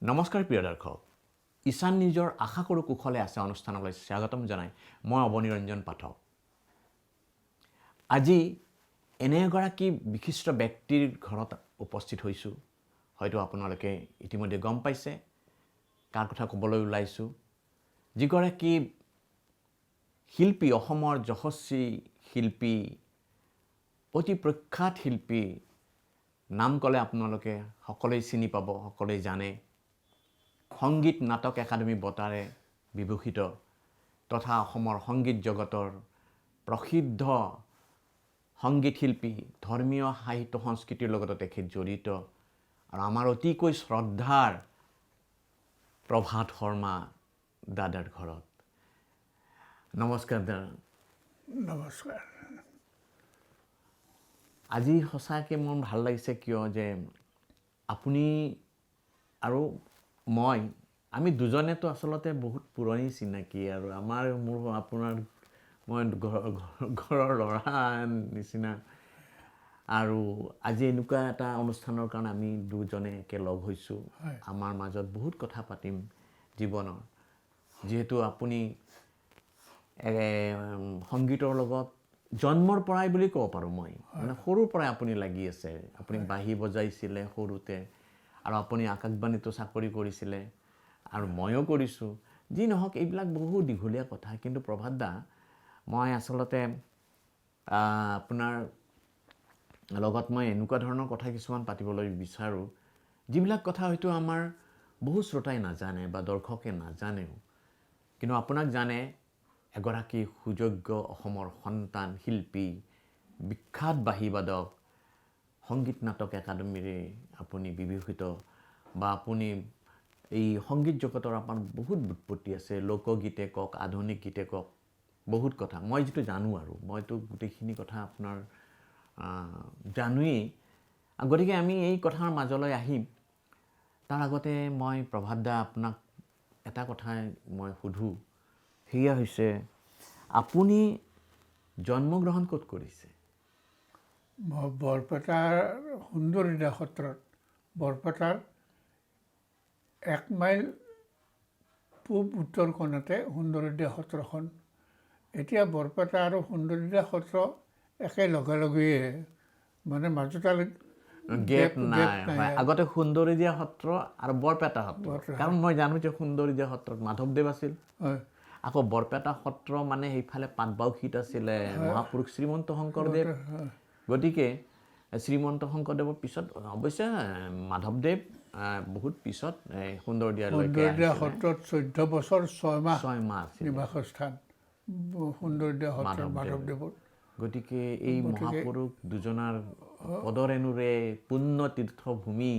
নমস্কাৰ প্ৰিয় দৰ্শক, ঈশান নিজৰ আশা কৰোঁ কুশলে আছে অনুষ্ঠানলৈ স্বাগতম জনাই মই অৱনিৰঞ্জন পাঠক। আজি এনে এগৰাকী বিশিষ্ট ব্যক্তিৰ ঘৰত উপস্থিত হৈছোঁ। হয়তো আপোনালোকে ইতিমধ্যে গম পাইছে কাৰ কথা ক'বলৈ ওলাইছোঁ। যিগৰাকী শিল্পী, অসমৰ যশস্বী শিল্পী, অতি প্ৰখ্যাত শিল্পী, নাম ক'লে আপোনালোকে সকলোৱে চিনি পাব, সকলোৱে জানে। সংগীত নাটক একাডেমী বঁটাৰে বিভূষিত তথা অসমৰ সংগীত জগতৰ প্ৰসিদ্ধ সংগীত শিল্পী, ধৰ্মীয় সাহিত্য সংস্কৃতিৰ লগত তেখেত জড়িত আৰু আমাৰ অতিকৈ শ্ৰদ্ধাৰ প্ৰভাত শৰ্মা দাদাৰ ঘৰত। নমস্কাৰ দাদা। নমস্কাৰ। আজি সঁচাকৈ মোৰ ভাল লাগিছে কিয় যে আপুনি আৰু আমি দুজনেতো আচলতে বহুত পুৰণি চিনাকি আৰু মোৰ আপোনাৰ মই ঘৰৰ ল'ৰা নিচিনা আৰু আজি এনেকুৱা এটা অনুষ্ঠানৰ কাৰণে আমি দুজনে একেলগ হৈছোঁ। আমাৰ মাজত বহুত কথা পাতিম জীৱনৰ, যিহেতু আপুনি সংগীতৰ লগত জন্মৰ পৰাই বুলি ক'ব পাৰোঁ মই, মানে সৰুৰ পৰাই আপুনি লাগি আছে। আপুনি বাঁহী বজাইছিলে সৰুতে আৰু আপুনি আকাশবাণীতো চাকৰি কৰিছিলে আৰু ময়ো কৰিছোঁ। যি নহওক এইবিলাক বহু দীঘলীয়া কথা, কিন্তু প্ৰভাত দা মই আচলতে আপোনাৰ লগত মই এনেকুৱা ধৰণৰ কথা কিছুমান পাতিবলৈ বিচাৰোঁ, যিবিলাক কথা হয়তো আমাৰ বহু শ্ৰোতাই নাজানে বা দৰ্শকে নাজানেও, কিন্তু আপোনাক জানে এগৰাকী সুযোগ্য অসমৰ সন্তান শিল্পী, বিখ্যাত বাঁহীবাদক, সংগীত নাটক একাডেমীৰে আপুনি বিভূষিত, বা আপুনি এই সংগীত জগতৰ আপোনাৰ বহুত ব্যুৎপত্তি আছে। লোকগীতে কওক, আধুনিক গীতে কওক, বহুত কথা মই যিটো জানো আৰু মইতো গোটেইখিনি কথা আপোনাৰ জানোৱেই। গতিকে আমি এই কথাৰ মাজলৈ আহিম। তাৰ আগতে মই প্ৰভাত দা আপোনাক এটা কথাই মই সোধোঁ, সেয়া হৈছে আপুনি জন্মগ্ৰহণ ক'ত কৰিছে? মই বৰপেটাৰ সুন্দৰীদিয়া সত্ৰত, বৰপেটাৰ 1 মাইল পূব উত্তৰ কোণতে সুন্দৰীদিয়া সত্ৰখন। এতিয়া বৰপেটা আৰু সুন্দৰীদিয়া সত্ৰ একে লগে, মানে মাজতে গেপ নাই। আগতে সুন্দৰীদিয়া সত্ৰ আৰু বৰপেটা সত্ৰ, কাৰণ মই জানো যে সুন্দৰীদিয়া সত্ৰত মাধৱদেৱ আছিল। আকৌ বৰপেটা সত্ৰ মানে সেইফালে পাটবাউসীত আছিলে মহাপুৰুষ শ্ৰীমন্ত শংকৰদেৱ। গতিকে শ্ৰীমন্ত শংকৰদেৱৰ পিছত অৱশ্যে মাধৱদেৱ বহুত পিছত সুন্দৰীদিয়া সত্ৰত 14 বছৰ 6 মাহ নিবাসস্থান সুন্দৰীদিয়া সত্ৰত মাধৱদেৱৰ। গতিকে এই মহাপুৰুষ দুজনাৰ পদৰেণুৰে পুণ্য তীৰ্থভূমি,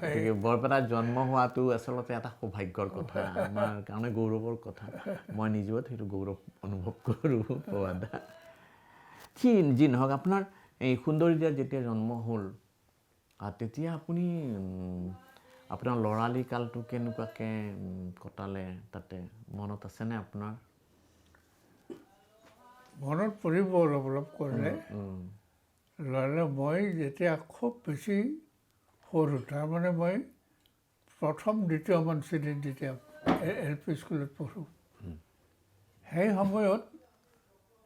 গতিকে বৰপেটাত জন্ম হোৱাটো আচলতে এটা সৌভাগ্যৰ কথা, আমাৰ কাৰণে গৌৰৱৰ কথা। মই নিজেও সেইটো গৌৰৱ অনুভৱ কৰোঁ প্ৰভাত দা। যি নহওক, আপোনাৰ এই সুন্দৰীদিয়াত যেতিয়া জন্ম হ'ল, তেতিয়া আপুনি আপোনাৰ ল'ৰালি কালটো কেনেকুৱাকৈ কটালে তাতে, মনত আছেনে আপোনাৰ? মনত পৰিব অলপ কৰিলে। মই যেতিয়া খুব বেছি সৰু, তাৰমানে মই প্ৰথম দ্বিতীয়মান শ্ৰেণীত যেতিয়া LP স্কুলত পঢ়োঁ, সেই সময়ত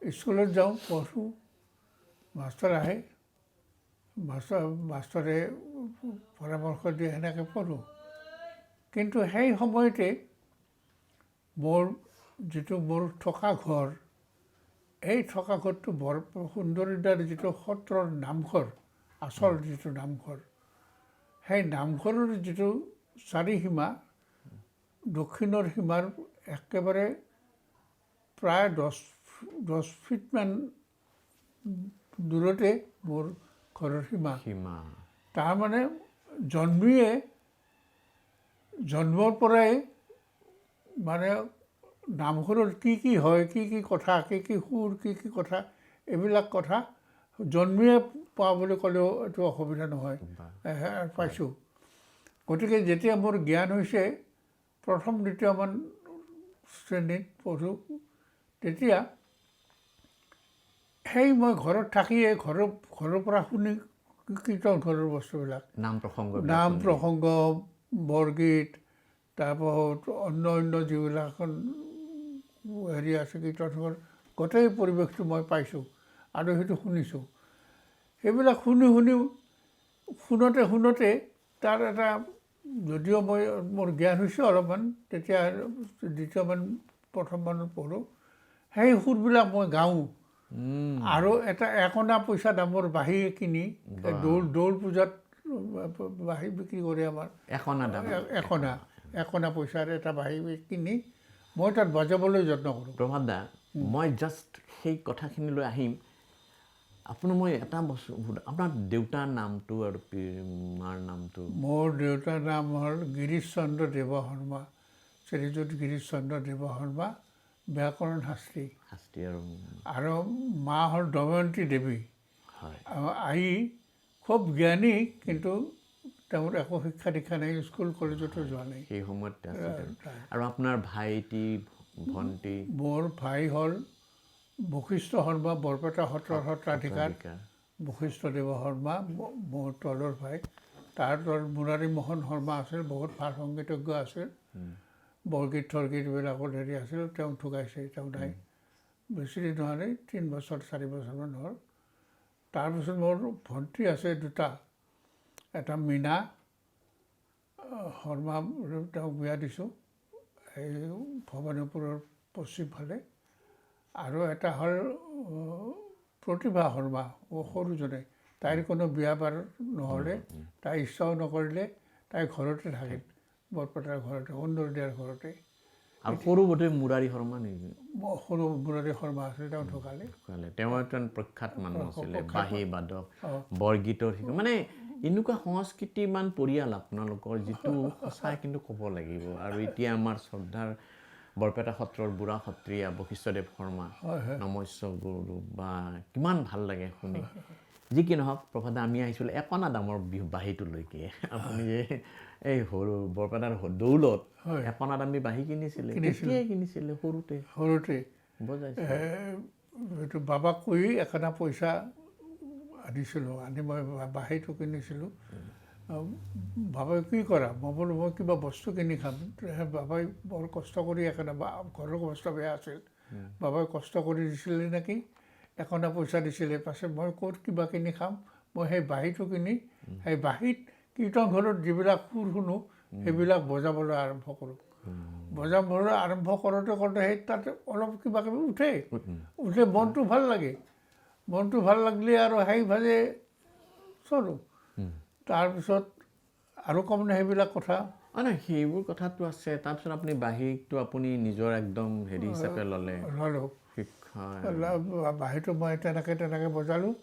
স্কুলত যাওঁ, পঢ়োঁ, মাষ্টৰ আহে, মাষ্টৰে পৰামৰ্শ দিয়ে, সেনেকৈ পঢ়োঁ। কিন্তু সেই সময়তে মোৰ থকা ঘৰ, এই থকা ঘৰটো সুন্দৰীদিয়াৰ যিটো সত্ৰৰ নামঘৰ, আচল যিটো নামঘৰ, সেই নামঘৰৰ যিটো চাৰিসীমা, দক্ষিণৰ সীমাৰ একেবাৰে প্ৰায় 10 ফিটমান দূৰতে মোৰ ঘৰৰ সীমা। তাৰমানে জন্মৰ পৰাই মানে নামঘৰৰ কি হয়, কি কথা, কি সুৰ, কি কথা, এইবিলাক কথা জন্মিয়ে পোৱা বুলি ক'লেও এইটো অসুবিধা নহয়, পাইছোঁ। গতিকে যেতিয়া মোৰ জ্ঞান হৈছে, প্ৰথম দ্বিতীয়মান শ্ৰেণীত পঢ়োঁ, তেতিয়া সেই মই ঘৰত থাকিয়ে ঘৰৰ পৰা শুনি কীৰ্তন ঘৰৰ বস্তুবিলাক, নাম প্ৰসংগ, বৰগীত, তাৰপাছত অন্য যিবিলাক হেৰি আছে কীৰ্তন গোটেই পৰিৱেশটো মই পাইছোঁ আৰু সেইটো শুনিছোঁ। সেইবিলাক শুনোতে তাৰ এটা যদিও মোৰ জ্ঞান হৈছে অলপমান, তেতিয়া প্ৰথমমানত পঢ়োঁ, সেই সুৰবিলাক মই গাওঁ। আৰু এটা 1 অনা পইচা দামৰ বাঁহী কিনি দৌল পূজাত বাঁহী বিক্ৰী কৰে আমাৰ। 1 অনা পইচাৰ এটা বাঁহী কিনি মই তাত বজাবলৈ যত্ন কৰোঁ। প্ৰভাত দা, মই জাষ্ট সেই কথাখিনিলৈ আহিম। আপোনাৰ মই এটা বস্তু আপোনাৰ দেউতাৰ নামটো আৰু মাৰ নামটো? মোৰ দেউতাৰ নাম হ'ল গিৰীশ চন্দ্ৰ দেৱ শৰ্মা, শ্ৰীযুত গিৰীশ চন্দ্ৰ দেৱ শৰ্মা, ব্যাকৰণ শাস্ত্ৰী। আৰু মা হ'ল দময়ন্তী দেৱী। আই খুব জ্ঞানী, কিন্তু তেওঁৰ একো শিক্ষা দীক্ষা নাই, স্কুল কলেজতো যোৱা নাই সেই সময়ত। আৰু আপোনাৰ ভাইটি ভণ্টি? মোৰ ভাই হ'ল বশিষ্ঠ শৰ্মা, বৰপেটা সত্ৰৰ সত্ৰাধিকাৰ বশিষ্ঠ দেৱ শৰ্মা, মোৰ তলৰ ভাই। তাৰ তলত মুৰাৰী মোহন শৰ্মা আছিল, বহুত ভাল সংগীতজ্ঞ আছিল, বৰগীত থৰগীতবিলাকত হেৰি আছিল। তেওঁ ঢুকাইছে, তেওঁ নাই, বেছি দিন হোৱা নাই, 3 বছৰ 4 বছৰমান হ'ল। তাৰপিছত মোৰ ভণ্টি আছে 2টা, এটা মীনা শৰ্মা, তেওঁক বিয়া দিছোঁ এই ভৱানীপুৰৰ পশ্চিম ফালে। আৰু এটা হ'ল প্ৰতিভা শৰ্মা, সৰুজনে। তাইৰ কোনো বিয়া বাৰ নহ'লে, তাই ইচ্ছাও নকৰিলে, তাই ঘৰতে থাকে, বৰপেটাৰ ঘৰতে, সুন্দৰদিয়াৰ ঘৰতে। আৰু সৰু বোধে মুৰাৰী শৰ্মা নেকি? সৰু মুৰাৰী শৰ্মা আছিল, তেওঁ ঢুকালে। তেওঁ এজন প্ৰখ্যাত মানুহ আছিলে, বাঁহী বাদক, বৰগীতৰ শিক্ষক। মানে এনেকুৱা সংস্কৃতিমান পৰিয়াল আপোনালোকৰ, যিটো সঁচাই কিন্তু ক'ব লাগিব। আৰু এতিয়া আমাৰ শ্ৰদ্ধাৰ বৰপেটা সত্ৰৰ বুঢ়া সত্ৰীয়া বশিষ্ঠদেৱ শৰ্মা, নমস্য গুৰু, বা কিমান ভাল লাগে শুনি। যি কি নহওক প্ৰভাত দা, আমি আহিছিলোঁ 1 অনা দামৰ বাঁহীটোলৈকে। আপুনি যে এই সৰু বৰপেটাৰ দৌলত 1 অনা দামী বাঁহী কিনিছিলে, কেতিয়াই কিনিছিলে? সৰুতে বজাইছিলে? এইটো বাবাক কৈ 1 অনা পইচা আনিছিলোঁ, আনি মই বাঁহীটো কিনিছিলোঁ। বাবাই কি কৰা? মই বোলো মই কিবা বস্তু কিনি খাম। বাবাই বৰ কষ্ট কৰি 1 অনা, ঘৰৰ অৱস্থা বেয়া আছিল, বাবাই কষ্ট কৰি দিছিলে নেকি, 1 অনা পইচা দিছিলে। পাছত মই ক'ত কিবা কিনি খাম, মই সেই বাঁহীটো কিনি, সেই বাঁহীত কীৰ্তন ঘৰত যিবিলাক সুৰ শুনো, সেইবিলাক বজাবলৈ আৰম্ভ কৰোঁ। বজাবলৈ আৰম্ভ কৰোঁতে সেই তাত অলপ কিবা কিবি উঠে, মনটো ভাল লাগে। মনটো ভাল লাগিলে আৰু সেই ভাজে চলোঁ। তাৰপিছত আৰু ক'মনে সেইবিলাক কথা? নাই, সেইবোৰ কথাটো আছে। তাৰপিছত আপুনি বাঁহীটো আপুনি নিজৰ একদম হেৰি হিচাপে ল'লোঁ। বাঁহীটো মই তেনেকৈ বজালোঁ।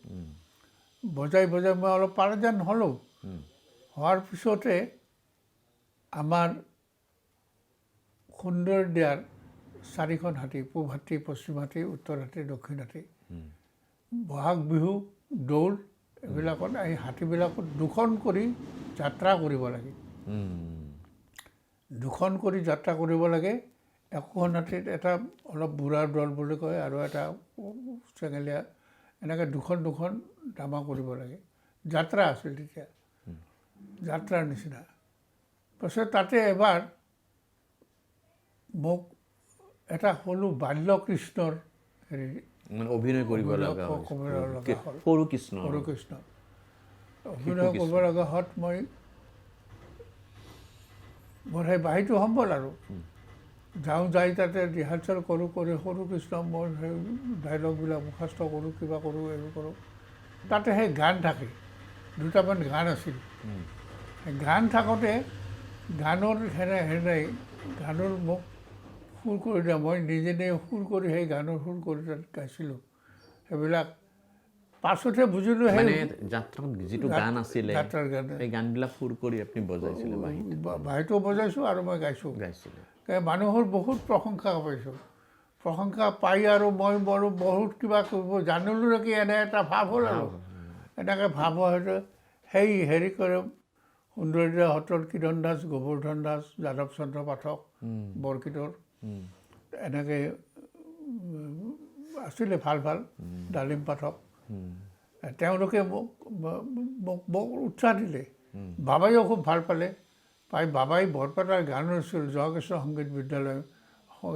বজাই মই অলপ পাৰা যেন হ'লোঁ। হোৱাৰ পিছতে আমাৰ সুন্দৰদিয়াৰ 4খন হাতী, পূব হাতী, পশ্চিম হাতী, উত্তৰ হাতী, দক্ষিণ হাতী, বহাগ বিহু, দৌল, এইবিলাকত এই হাতীবিলাকত 2খন কৰি যাত্ৰা কৰিব লাগে। 2খন কৰি যাত্ৰা কৰিব লাগে। এখন হাতীত এটা অলপ বুঢ়াৰ দল বুলি কয়, আৰু এটা চেঙেলীয়া, এনেকৈ 2খন ডামা কৰিব লাগে। যাত্ৰা আছিল তেতিয়া, যাত্ৰাৰ নিচিনা। পাছত তাতে এবাৰ মোক এটা সৰু বাল্যকৃষ্ণৰ হেৰি অভিনয় কৰিব লগা হ'ল। সৰু কৃষ্ণ অভিনয় কৰিব লগা হোৱাত মোৰ সেই বাঁহীটো সম্বল আৰু যাই তাতে ৰিহাৰ্চেল কৰোঁ, সৰু কৃষ্ণ মই সেই ডাইলগবিলাক মুখস্থ কৰোঁ, কিবা কৰোঁ, এইবোৰ কৰোঁ। তাতে সেই গান থাকে, 2টামান গান আছিল। সেই গান থাকোঁতে গানৰ গানৰ মোক সুৰ কৰি দিয়া, মই নিজে সুৰ কৰি সেই গানৰ সুৰ কৰি তাত গাইছিলোঁ। সেইবিলাক পাছতহে বুজিলোঁ, সেই যাত্ৰাত যিটো গান আছিলে, যাত্ৰাৰ গান, সেই গানবিলাক সুৰ কৰি আপুনি বজাইছিলে? বাঁহীটো বজাইছোঁ আৰু মই গাইছিলোঁ। মানুহৰ বহুত প্ৰশংসা পাইছোঁ। প্ৰশংসা পাই আৰু মই বহুত কিবা কৰিব জানিলোঁ নেকি, এনে এটা ভাৱ হ'ল। আৰু এনেকৈ ভাৱ হয়তো সেই হেৰি কৰে, সুন্দৰদিয়া সত্ৰৰ কিৰণ দাস, গোবৰ্ধন দাস, যাদৱ চন্দ্ৰ পাঠক, বৰগীতৰ এনেকৈ আছিলে ভাল ডালিম পাঠক। তেওঁলোকে মোক উৎসাহ দিলে। বাবাইও খুব ভাল পালে। পাই বাবাই বৰপেটাৰ গানৰ স্কুল জয়কৃষ্ণ সংগীত বিদ্যালয়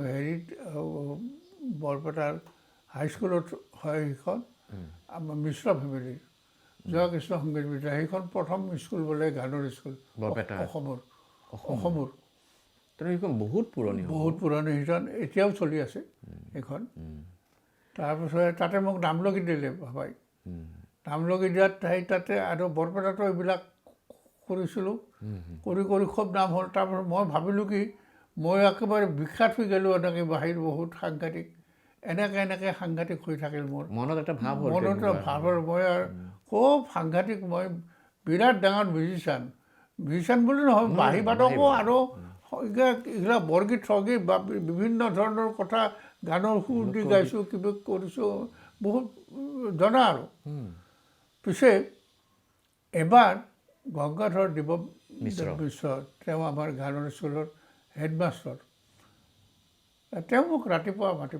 হেৰিত বৰপেটাৰ হাইস্কুলত হয় সেইখন আমাৰ মিশ্ৰ ফেমিলিৰ জয়কৃষ্ণ সংগীত বিদ্যালয় সেইখন প্ৰথম স্কুল বোলে গানৰ স্কুল অসমৰ সেইখন বহুত পুৰণি সেইখন এতিয়াও চলি আছে সেইখন তাৰপিছত তাতে মোক নামলগি দিলে বাবাই নামলগি দিয়াত তাতে আৰু বৰপেটাতো এইবিলাক কৰিছিলোঁ কৰি খুব নাম হ'ল তাৰপিছত মই ভাবিলোঁ কি মই একেবাৰে বিখ্যাত হৈ গ'লোঁ এনেকৈ বাহিৰ বহুত সাংঘাতিক এনেকৈ সাংঘাতিক হৈ থাকিল মোৰ মনত এটা ভাৱ হ'ল মই আৰু খুব সাংঘাতিক মই বিৰাট ডাঙৰ মিউজিচিয়ান বুলি নহয় বাঁহী বাদকো আৰু এইবিলাক বৰগীত সগীত বা বিভিন্ন ধৰণৰ কথা গানৰ সুৰ দি গাইছোঁ কিবা কৰিছোঁ বহুত জনা আৰু পিছে এবাৰ গংগাধৰ দেৱ মিশ্ৰ তেওঁ আমাৰ গানৰ স্কুলৰ হেডমাষ্টাৰ তেওঁ মোক ৰাতিপুৱা মাতি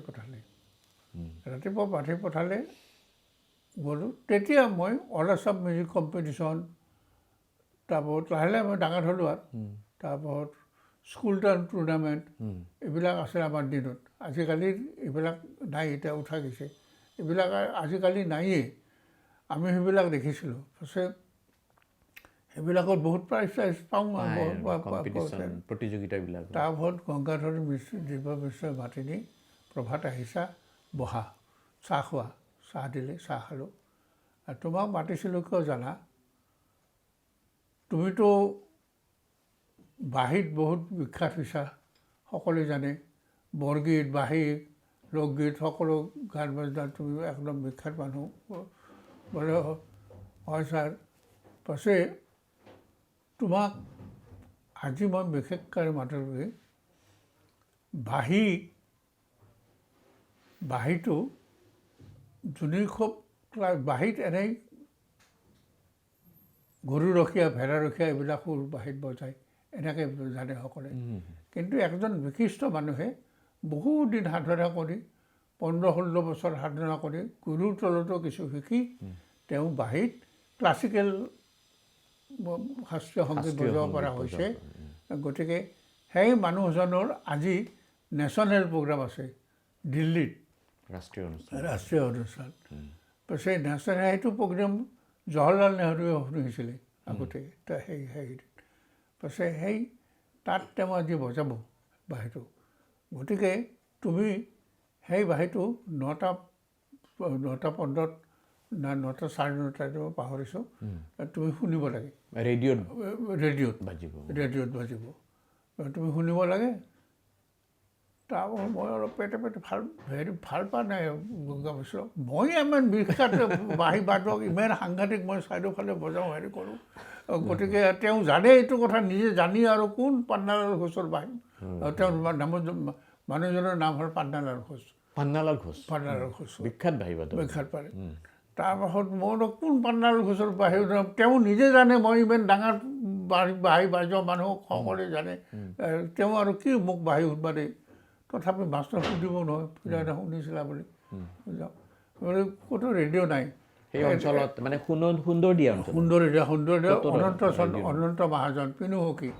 পঠালে গ'লোঁ তেতিয়া মই অল আছাম মিউজিক কম্পিটিশ্যন তাৰপিছত লাহে লাহে মই ডাঙৰ হ'লোঁ আৰু তাৰপিছত স্কুল টুৰ্ণামেণ্ট এইবিলাক আছে আমাৰ দিনত আজিকালি এইবিলাক নাই এতিয়া উঠা গৈছে এইবিলাক আজিকালি নায়েই আমি সেইবিলাক দেখিছিলোঁ পাছে সেইবিলাকত বহুত প্ৰাইজ পাওঁ প্ৰতিযোগিতাবিলাক তাৰপিছত গংগাধৰ দেৱ মিশ্ৰই মাতি নি প্ৰভাত আহিছা বহা চাহ খোৱা চাহ দিলে চাহ খালোঁ আৰু তোমাক মাতিছিলোঁ কিয় জানা তুমিতো বাঁহীত বহুত বিখ্যাত হৈছা সকলোৱে জানে বৰগীত বাঁহী লোকগীত সকলো গান বাজনা তুমি একদম বিখ্যাত মানুহ বোলে হয় ছাৰ পাছে তোমাক আজি মই বিশেষকৈ মাতিলোঁ বাঁহীটো যোনে খুব বাঁহীত এনেই গৰুৰখীয়া ভেড়াৰখীয়া এইবিলাক সুৰ বাঁহীত বজায় এনেকৈ জানে সকলোৱে কিন্তু একজন বিশিষ্ট মানুহে বহুত দিন সাধনা কৰি 15-16 বছৰ সাধনা কৰি গুৰুৰ তলতো কিছু শিকি তেওঁ বাঁহীত ক্লাছিকেল শাস্ত্ৰীয় সংগীত বজাব পৰা হৈছে গতিকে সেই মানুহজনৰ আজি নেশ্যনেল প্ৰগ্ৰাম আছে দিল্লীত ৰাষ্ট্ৰীয় অনুষ্ঠান সেই নেশ্যনেল সেইটো প্ৰগ্ৰাম জৱাহৰলাল নেহৰুৱে শুনিছিলে আগতে সেই পাছে সেই তাত তেওঁ আজি বজাব বাঁহীটো গতিকে তুমি সেই বাঁহীটো 9:15 না 9:30 পাহৰিছোঁ তুমি শুনিব লাগে ৰেডিঅ'ত বাজিব তুমি শুনিব লাগে তাৰপৰা মই অলপ পেটে ভাল পোৱা নাই গংগা মিশ্ৰ মই ইমান বিখ্যাত বাঁহী বাদক ইমান সাংঘাতিক মই চাৰিওফালে বজাওঁ হেৰি কৰোঁ গতিকে তেওঁ জানে এইটো কথা নিজে জানি আৰু কোন পান্নালাল ঘোষৰ বাঁহী তেওঁৰ মানুহজনৰ নাম হ'ল পান্নালাল ঘোষ বিখ্যাত বাঁহী পাৰে তাৰপাছত মই কোন পান্নালাল ঘোষৰ বাঁহী তেওঁ নিজে জানে মই ইমান ডাঙৰ বাঁহী বাজোৱা মানুহ সকলোৱে জানে তেওঁ আৰু কি মোক বাঁহী সুধবা দেই তথাপি মাষ্টৰ সুধিব নহয় শুনিছিলা বুলি ক'তো ৰেডিঅ' নাই সেই অঞ্চলত মানে সুন্দৰদিয়া অনন্ত মহাজন পিনুসখী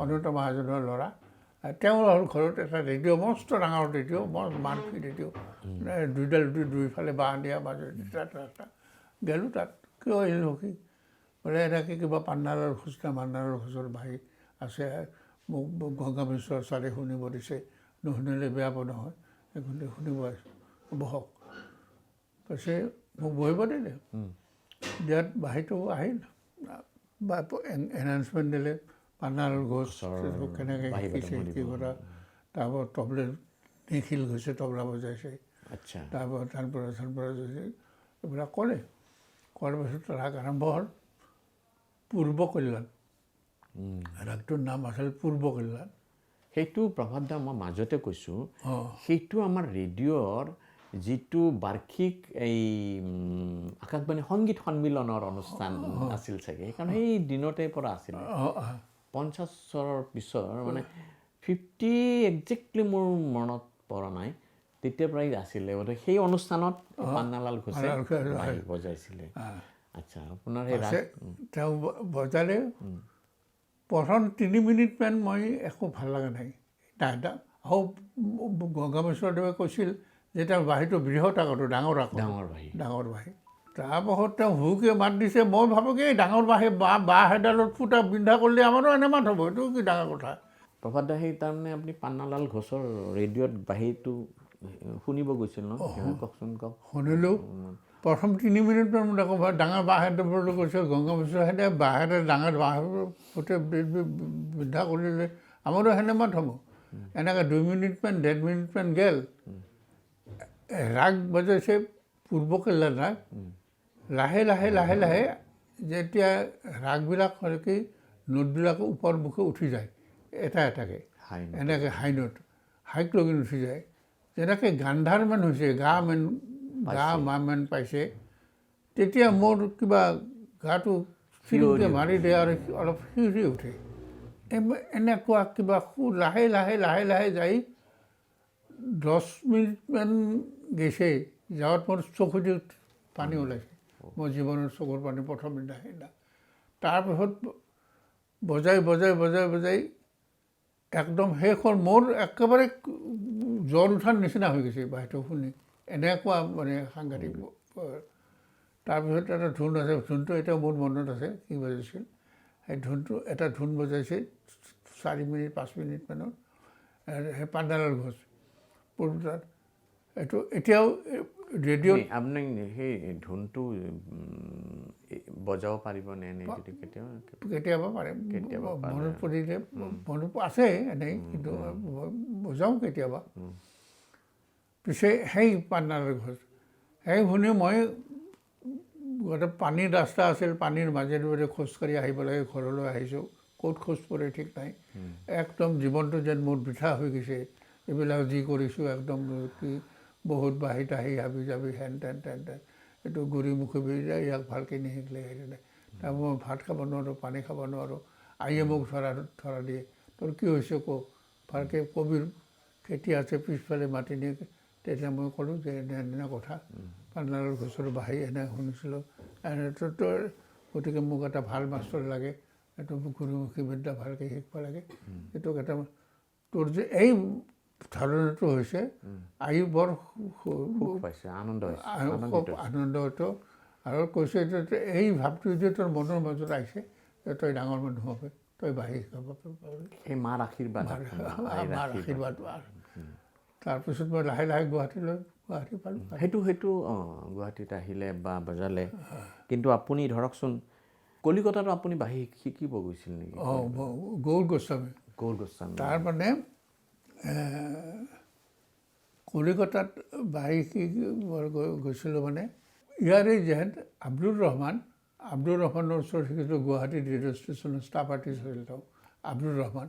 অনন্ত মহাজনৰ ল'ৰা তেওঁৰ ঘৰত এটা ৰেডিঅ' মস্ত ডাঙৰ ৰেডিঅ' মানফি ৰেডিঅ' দুইফালে বাঁহ দিয়া মাজত গ'লোঁ তাত কিয় আহিলোঁ সখী বোলে এনেকৈ কিবা পান্নালাল ঘোষৰ বাঁহী আছে মোক গংগা মিশ্ৰৰ ছোৱালী শুনিব দিছে নুশুনিলে বেয়া পাব নহয় সেইখিনি শুনিব বহক পাছে মোক বহিব দিলে দিয়াত বাঁহীটো আহিল বা এনাউন্সমেণ্ট দিলে পান্নালাল ঘোষ কেনেকৈ শিকিছে কি কথা তাৰপৰা তবলে নিখিল ঘোষে তবলা বজাইছে তাৰপৰা এইবিলাক ক'লে কৰাৰ পিছত ৰাগ আৰম্ভ হ'ল পূৰ্ব কল্যাণ ৰাগটোৰ নাম আছিল পূৰ্ব কল্যাণ সেইটো প্ৰভাত দা মই মাজতে কৈছোঁ সেইটো আমাৰ ৰেডিঅ'ৰ যিটো বাৰ্ষিক এই আকাশবাণী সংগীত সন্মিলনৰ অনুষ্ঠান আছিল চাগে সেইকাৰণে সেই দিনতে পৰা আছিলে 50 পিছৰ মানে 50 একজেক্টলি মোৰ মনত পৰা নাই তেতিয়াৰ পৰাই আছিলে গতিকে সেই অনুষ্ঠানত পান্নালাল ঘোষে বজাইছিলে আচ্ছা আপোনাৰ সেই তেওঁ বজালে প্ৰথম 3 মিনিটমান মই একো ভাল লগা নাই আকৌ গংগামেশ্বৰদেৱে কৈছিল যে তেওঁৰ বাঁহীটো বৃহৎ আগতো ডাঙৰ বাঁহী তাৰপাছত তেওঁ হুকে মাত দিছে মই ভাবোঁ কি ডাঙৰ বাঁহী বাঁহ এডালত ফুটা বিন্ধা কৰিলে আমাৰো এনে মাত হ'ব এইটো কি ডাঙৰ কথা প্ৰভাত দা সেই তাৰমানে আপুনি পান্নালাল ঘোষৰ ৰেডিঅ'ত বাঁহীটো শুনিব গৈছিল ন কওকচোন কওক শুনিলোঁ প্ৰথম 3 মিনিটমান মোক আকৌ ডাঙৰ বাঁহ এডাললৈ কৈছে গংগামেশ্বৰহেঁতে বাঁহেৰে ডাঙৰ বাঁহ ফুটে বিন্ধা কৰিলে আমাৰো সেনে মাত হ'ব এনেকৈ 2 মিনিটমান 1.5 মিনিটমান গ'ল ৰাগ বজাইছে পূৰ্বকেলাৰ ৰাগ লাহে লাহে লাহে লাহে যেতিয়া ৰাগবিলাক হয় কি নোটবিলাকো ওপৰ মুখে উঠি যায় এটা এটাকৈ এনেকৈ হাইক লগি উঠি যায় যেনেকৈ গান্ধাৰমান হৈছে গা মেন পাইছে তেতিয়া মোৰ কিবা গাটো চিৰিকৈ মাৰি দিয়ে আৰু অলপ সিঁচি উঠে এনেকুৱা কিবা লাহে লাহে লাহে লাহে যাই 10 মিনিটমান গৈছে যাওঁত মোৰ চকুদি পানী ওলাইছে মোৰ জীৱনৰ চকুৰ পানী প্ৰথম দিনা সেইদিনা তাৰপিছত বজাই বজাই বজাই বজাই একদম শেষ হ'ল মোৰ একেবাৰে জ্বৰ উঠাৰ নিচিনা হৈ গৈছে বাঁহীটো শুনি এনেকুৱা মানে সাংঘাতিক তাৰপিছত এটা ধুন আছে ধুনটো এতিয়া মোৰ মনত আছে কি বজাইছিল সেই ধুনটো এটা ধুন বজাইছে 4 মিনিট 5 মিনিটমানৰ সেই পান্নালাল ঘোষ পূৰ্বতাত এইটো এতিয়াও ৰেডিঅ'ত আপুনি সেই ধুনটো বজাব পাৰিবনে কেতিয়াবা পাৰে মনত পৰিলে মনত আছে এনেই কিন্তু বজাওঁ কেতিয়াবা পিছে সেই পান্নালাল ঘোষ সেই শুনি মই গোটেই পানীৰ ৰাস্তা আছিল পানীৰ মাজেৰে খোজকাঢ়ি আহিব লাগে ঘৰলৈ আহিছোঁ ক'ত খোজ পৰে ঠিক নাই একদম জীৱনটো যেন মোৰ বৃথা হৈ গৈছে এইবিলাক যি কৰিছোঁ একদম কি বহুত বাঁহী টাহি হাবি যাবি হেন তেন এইটো গুৰি মুখে যায় ইয়াক ভালকৈ নিশিকিলে সেইদৰে তাৰপৰা মই ভাত খাব নোৱাৰোঁ পানী খাব নোৱাৰোঁ আইয়ে মোক ধৰা দিয়ে তোৰ কি হৈছে কওঁ ভালকৈ কবিৰ খেতি আছে পিছফালে মাতি নিয়ে তেতিয়া মই ক'লোঁ যে এনে কথা পান্নালাল ঘোষৰ বাঁহী এনে শুনিছিলোঁ এনেতো গতিকে মোক এটা ভাল মাষ্টৰ লাগে এইটো গুৰুমুখী বিদ্যা ভালকৈ শিকিব লাগে এইটোক এটা তোৰ যে এই ধাৰণাটো হৈছে আহি বৰ আনন্দ হয়তো আৰু কৈছে যে এই ভাৱটো যে তোৰ মনৰ মাজত আহিছে যে তই ডাঙৰ মানুহ হ'ব তই বাঁহী শিকাব সেই মাৰ আশীৰ্বাদ তাৰপিছত মই লাহে লাহে গুৱাহাটী পালোঁ সেইটো গুৱাহাটীত আহিলে বা বজালে কিন্তু আপুনি ধৰকচোন কলিকতাতো আপুনি বাঁহী শিকিব গৈছিল নেকি গৌৰ গোস্বামী তাৰমানে কলিকতাত বাঁহী গৈছিলোঁ মানে ইয়াৰে যেন আব্দুৰ ৰহমানৰ ওচৰত শিকিছিলোঁ গুৱাহাটী ৰেডিঅ' ষ্টেচনৰ ষ্টাফ আৰ্টিষ্ট হৈছিল তেওঁ আব্দুৰ ৰহমান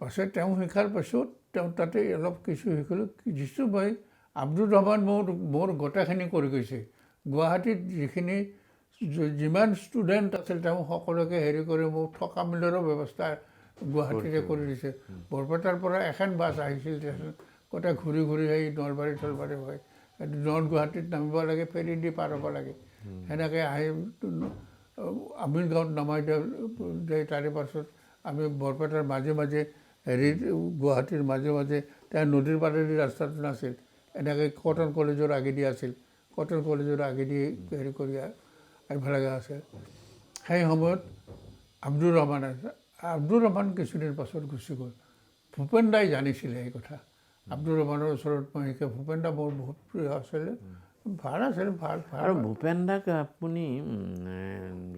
পাছত তেওঁ শিকাৰ পাছত তেওঁ তাতে অলপ কিছু শিকিলোঁ যিটো মই আব্দুৰ ৰহমান মোৰ গোটেইখিনি কৰি গৈছে গুৱাহাটীত যিখিনি যিমান ষ্টুডেণ্ট আছিল তেওঁ সকলোকে হেৰি কৰি মোক থকা মেলাৰো ব্যৱস্থা গুৱাহাটীতে কৰি দিছে বৰপেটাৰ পৰা এখন বাছ আহিছিল গোটেই ঘূৰি ঘূৰি সেই নলবাৰী চলবাৰী হয় নৰ্থ গুৱাহাটীত নামিব লাগে ফেৰী দি পাৰ হ'ব লাগে সেনেকৈ আহি আমিনগাঁৱত নমাই দিয়ে তাৰে পাছত আমি বৰপেটাৰ মাজে মাজে হেৰি গুৱাহাটীৰ মাজে মাজে তেওঁ নদীৰ পাৰেদি ৰাস্তাটো নাছিল এনেকৈ কটন কলেজৰ আগেদি আছিল কটন কলেজৰ আগেদি হেৰি কৰি আহিব লগা আছে সেই সময়ত আব্দুৰ ৰহমান কিছুদিন পাছত গুচি গ'ল ভূপেন দাই জানিছিলে এই কথা আব্দুৰ ৰহমানৰ ওচৰত মই শিকে ভূপেন দা মোৰ বহুত প্ৰিয় আছিলে ভাল আছিল ভাল আৰু ভূপেন দাক আপুনি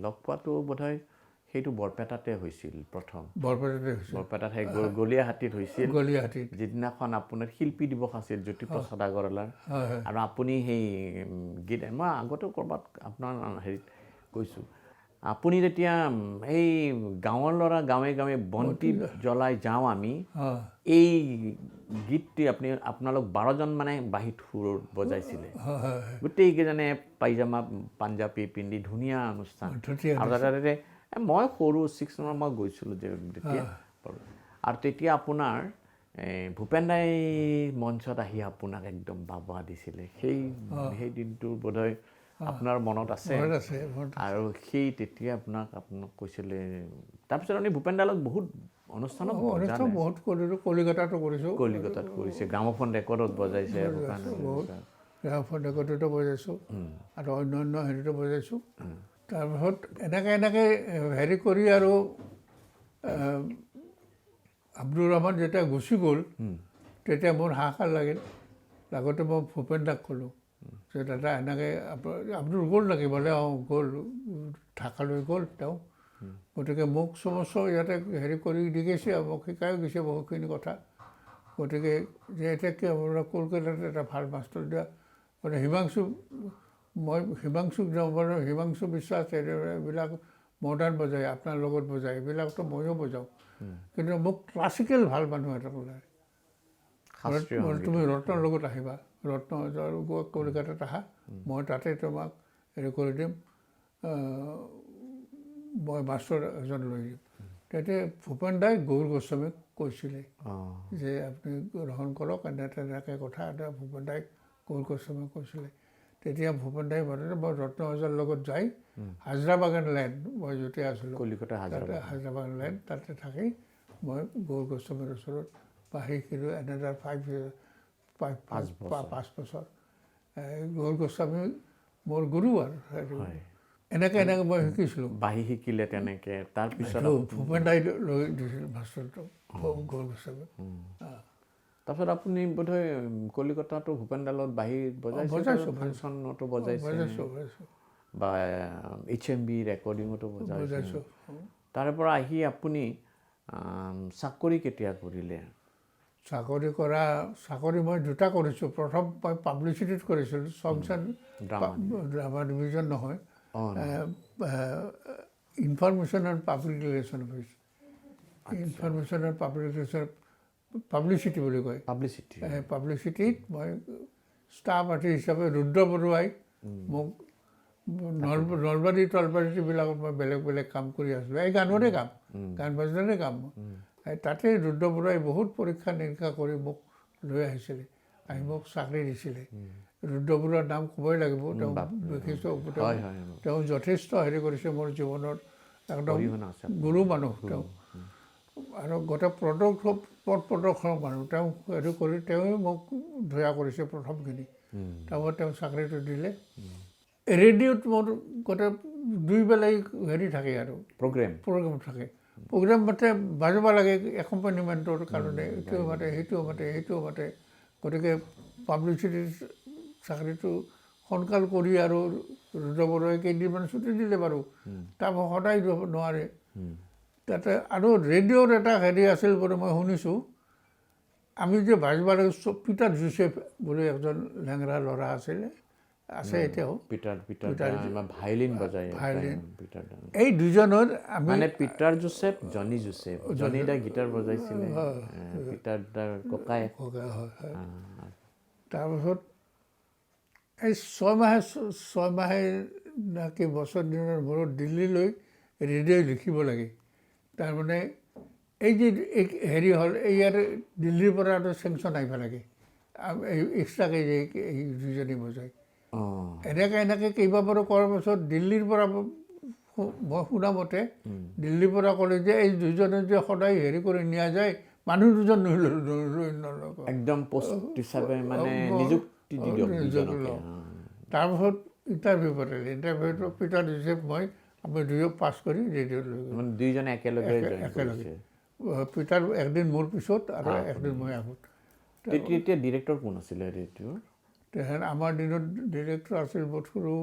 লগ পোৱাটো বোধহয় সেইটো বৰপেটাতে হৈছিল প্ৰথম বৰপেটাত সেই গলীয়াহাটীত হৈছিল যিদিনাখন আপোনাৰ শিল্পী দিৱস আছিল জ্যোতিপ্ৰসাদ আগৰৱালাৰ আৰু আপুনি সেই গীত মই আগতে ক'ৰবাত আপোনাৰ হেৰিত কৈছোঁ আপুনি যেতিয়া এই গাঁৱৰ ল'ৰা গাঁৱে গাঁৱে বন্তি জ্বলাই যাওঁ আমি এই গীতটি আপোনালোক 12জন মানে বাঁহীত সুৰ বজাইছিলে গোটেইকেইজনে পাইজামা পাঞ্জাবী পিন্ধি ধুনীয়া অনুষ্ঠান আৰু তাতে মই সৰু 6 মানত মই গৈছিলোঁ যে তেতিয়া আৰু তেতিয়া আপোনাৰ ভূপেন দাই মঞ্চত আহি আপোনাক একদম বাবা দিছিলে সেই দিনটোৰ বোধহয় আপোনাৰ মনত আছে মনত আছে মনত আৰু সেই তেতিয়া আপোনাক কৈছিলে তাৰপিছত আপুনি ভূপেন দালক বহুত অনুষ্ঠানত অনুষ্ঠান বজালে বহুত কৰিলোঁ কলিকতাতো কৰিছোঁ কলিকতাত কৰিছে গ্ৰামোফোন ৰেকৰ্ডত বজাইছে ভূপেন বহুত গ্ৰামোফোন ৰেকৰ্ডতো বজাইছোঁ আৰু অন্য হেৰিতো বজাইছোঁ তাৰপিছত এনেকৈ হেৰি কৰি আৰু আব্দুৰ ৰহমান যেতিয়া গুচি গ'ল তেতিয়া মোৰ হাহাকাৰ লাগিল লাগতে মই ভূপেন দাক ক'লোঁ যে দাদা এনেকৈ আব্দুল গ'ল নেকি বোলে অঁ গ'ল ঢাকালৈ গ'ল তেওঁ গতিকে মোক সমস্ত ইয়াতে হেৰি কৰি দি গৈছে আৰু মোক শিকায়ো গৈছে বহুতখিনি কথা গতিকে যে এতিয়া কি আপোনাৰ কলকাতাত এটা ভাল মাষ্টৰ দিয়া মানে হিমাংশু বিশ্বাস এইবিলাক মডাৰ্ণ বজায় আপোনাৰ লগত বজায় এইবিলাকতো ময়ো বজাওঁ কিন্তু মোক ক্লাছিকেল ভাল মানুহ এটা ওলায় তুমি ৰত্নৰ লগত আহিবা ৰত্ন কলিকতাত আহা মই তাতে তোমাক হেৰি কৰি দিম মই মাষ্টৰ এজন লৈ দিম তেতিয়া ভূপেন দাই গৌৰ গোস্বামীক কৈছিলে যে আপুনি গ্ৰহণ কৰক তেনেকৈ কথা এটা ভূপেন দাই গৌৰ গোস্বামীক কৈছিলে তেতিয়া ভূপেন দাই ভাবিলে মই ৰত্নজৰ লগত যাই হাজৰা বাগান লাইন মই যেতিয়া আছিলোঁ কলিকতা হাজৰা বাগান লাইন তাতে থাকি মই গৌৰ গোস্বামীৰ ওচৰত বাঢ়ি শিকিলোঁ এনেদৰে 5 বছৰ গৌৰ গোস্বামী মোৰ গুৰু আৰু এনেকৈ মই শিকিছিলোঁ বাঢ়ি শিকিলে তেনেকৈ তাৰপিছত ভূপেন দাই লৈ দিছিল মাষ্টৰটো গৌৰ গোস্বামী তাৰপিছত আপুনি বোধহয় কলিকতাতো ভূপেন দালত বাঢ়ি বজাইছোঁ ফাংচনতো বজাইছে বা HMV ৰেকৰ্ডিঙতো বজাইছোঁ তাৰে পৰা আহি আপুনি চাকৰি কেতিয়া কৰিলে চাকৰি মই দুটা কৰিছোঁ প্ৰথম মই পাব্লিচিটিত কৰিছিলোঁ চংচন ড্ৰামা ডিভিজন নহয় information and public relation office information and public relation publicity বুলি কয় পাব্লিচিটিত মই ষ্টাফ আৰ্টিষ্ট হিচাপে ৰুদ্ৰ বৰুৱাই মোক নলবাৰী তলবাৰীবিলাকত মই বেলেগ বেলেগ কাম কৰি আছিলোঁ এই গানৰে কাম গান বাজনাৰে কাম তাতে ৰুদ্ৰ বৰুৱাই বহুত পৰীক্ষা নিৰীক্ষা কৰি মোক লৈ আহিছিলে আহি মোক চাকৰি দিছিলে ৰুদ্ৰ বৰুৱাৰ নাম ক'বই লাগিব তেওঁ দেখিছোঁ তেওঁ যথেষ্ট হেৰি কৰিছে মোৰ জীৱনত একদম গুৰু মানুহ তেওঁ আৰু গোটেই পথ প্ৰদৰ্শনৰ মানুহ তেওঁ হেৰি কৰি তেওঁৱে মোক ধৈৰ্য কৰিছে প্ৰথমখিনি তাৰপৰা তেওঁ চাকৰিটো দিলে ৰেডিঅ'ত মোৰ গোটেই দুইবেলাই হেৰি থাকে আৰু প্ৰগ্ৰেম থাকে প্ৰগ্ৰেম মাতে বাজিব লাগে একম্পানিমেণ্টৰ কাৰণে এইটোও মাতে সেইটোও মাতে গতিকে পাব্লিচিটিৰ চাকৰিটো সোনকাল কৰি আৰু ৰুদ্ৰ বৰুৱাই কেইদিনমান ছুটি দিলে বাৰু তাৰপৰা সদায় নোৱাৰে তাতে আৰু ৰেডিঅ'ৰ এটা হেৰি আছিল বুলি মই শুনিছোঁ আমি যে বাজিব লাগে পিটাৰ জোচেফ বুলি এজন লেংৰা ল'ৰা আছিলে আছে এতিয়াও ভাইলিন বজায় এই দুজনৰ আমি পিটাৰ জোচেফ জনি দা গীটাৰ বজাইছিলে পিটাৰ দাৰ ককাই তাৰপাছত এই 6 মাহে নাকি বছৰ দিনৰ মূৰত দিল্লীলৈ ৰেডিঅ' লিখিব লাগে তাৰমানে এই যে হেৰি হ'ল ইয়াৰ দিল্লীৰ পৰা আৰু চেংচন আহিব লাগে এই এক্সট্ৰাকৈ যে এই দুজনী বজায় এনেকৈ কেইবাবাৰো কৰাৰ পাছত দিল্লীৰ পৰা মই শুনা মতে দিল্লীৰ পৰা ক'লে যে এই দুজনে যে সদায় হেৰি কৰি নিয়া যায় মানুহ দুজন একদম পোষ্ট হিচাপে মানে নিযুক্তি দি দিয়ক তাৰপাছত ইণ্টাৰভিউ পাতিলে ইণ্টাৰভিউটো পিটাৰ জোচেফ মই আমি দুয়ো পাছ কৰি ৰেডিঅ'ত লৈ গ'লোঁ দুইজনে একেলগে পিটাৰ একদিন মোৰ পিছত আৰু একদিন মই আগত তেতিয়া ডিৰেক্টৰ কোন আছিলে ৰেডিঅ'ৰ আমাৰ দিনত ডিৰেক্টৰ আছিল বোধকৰো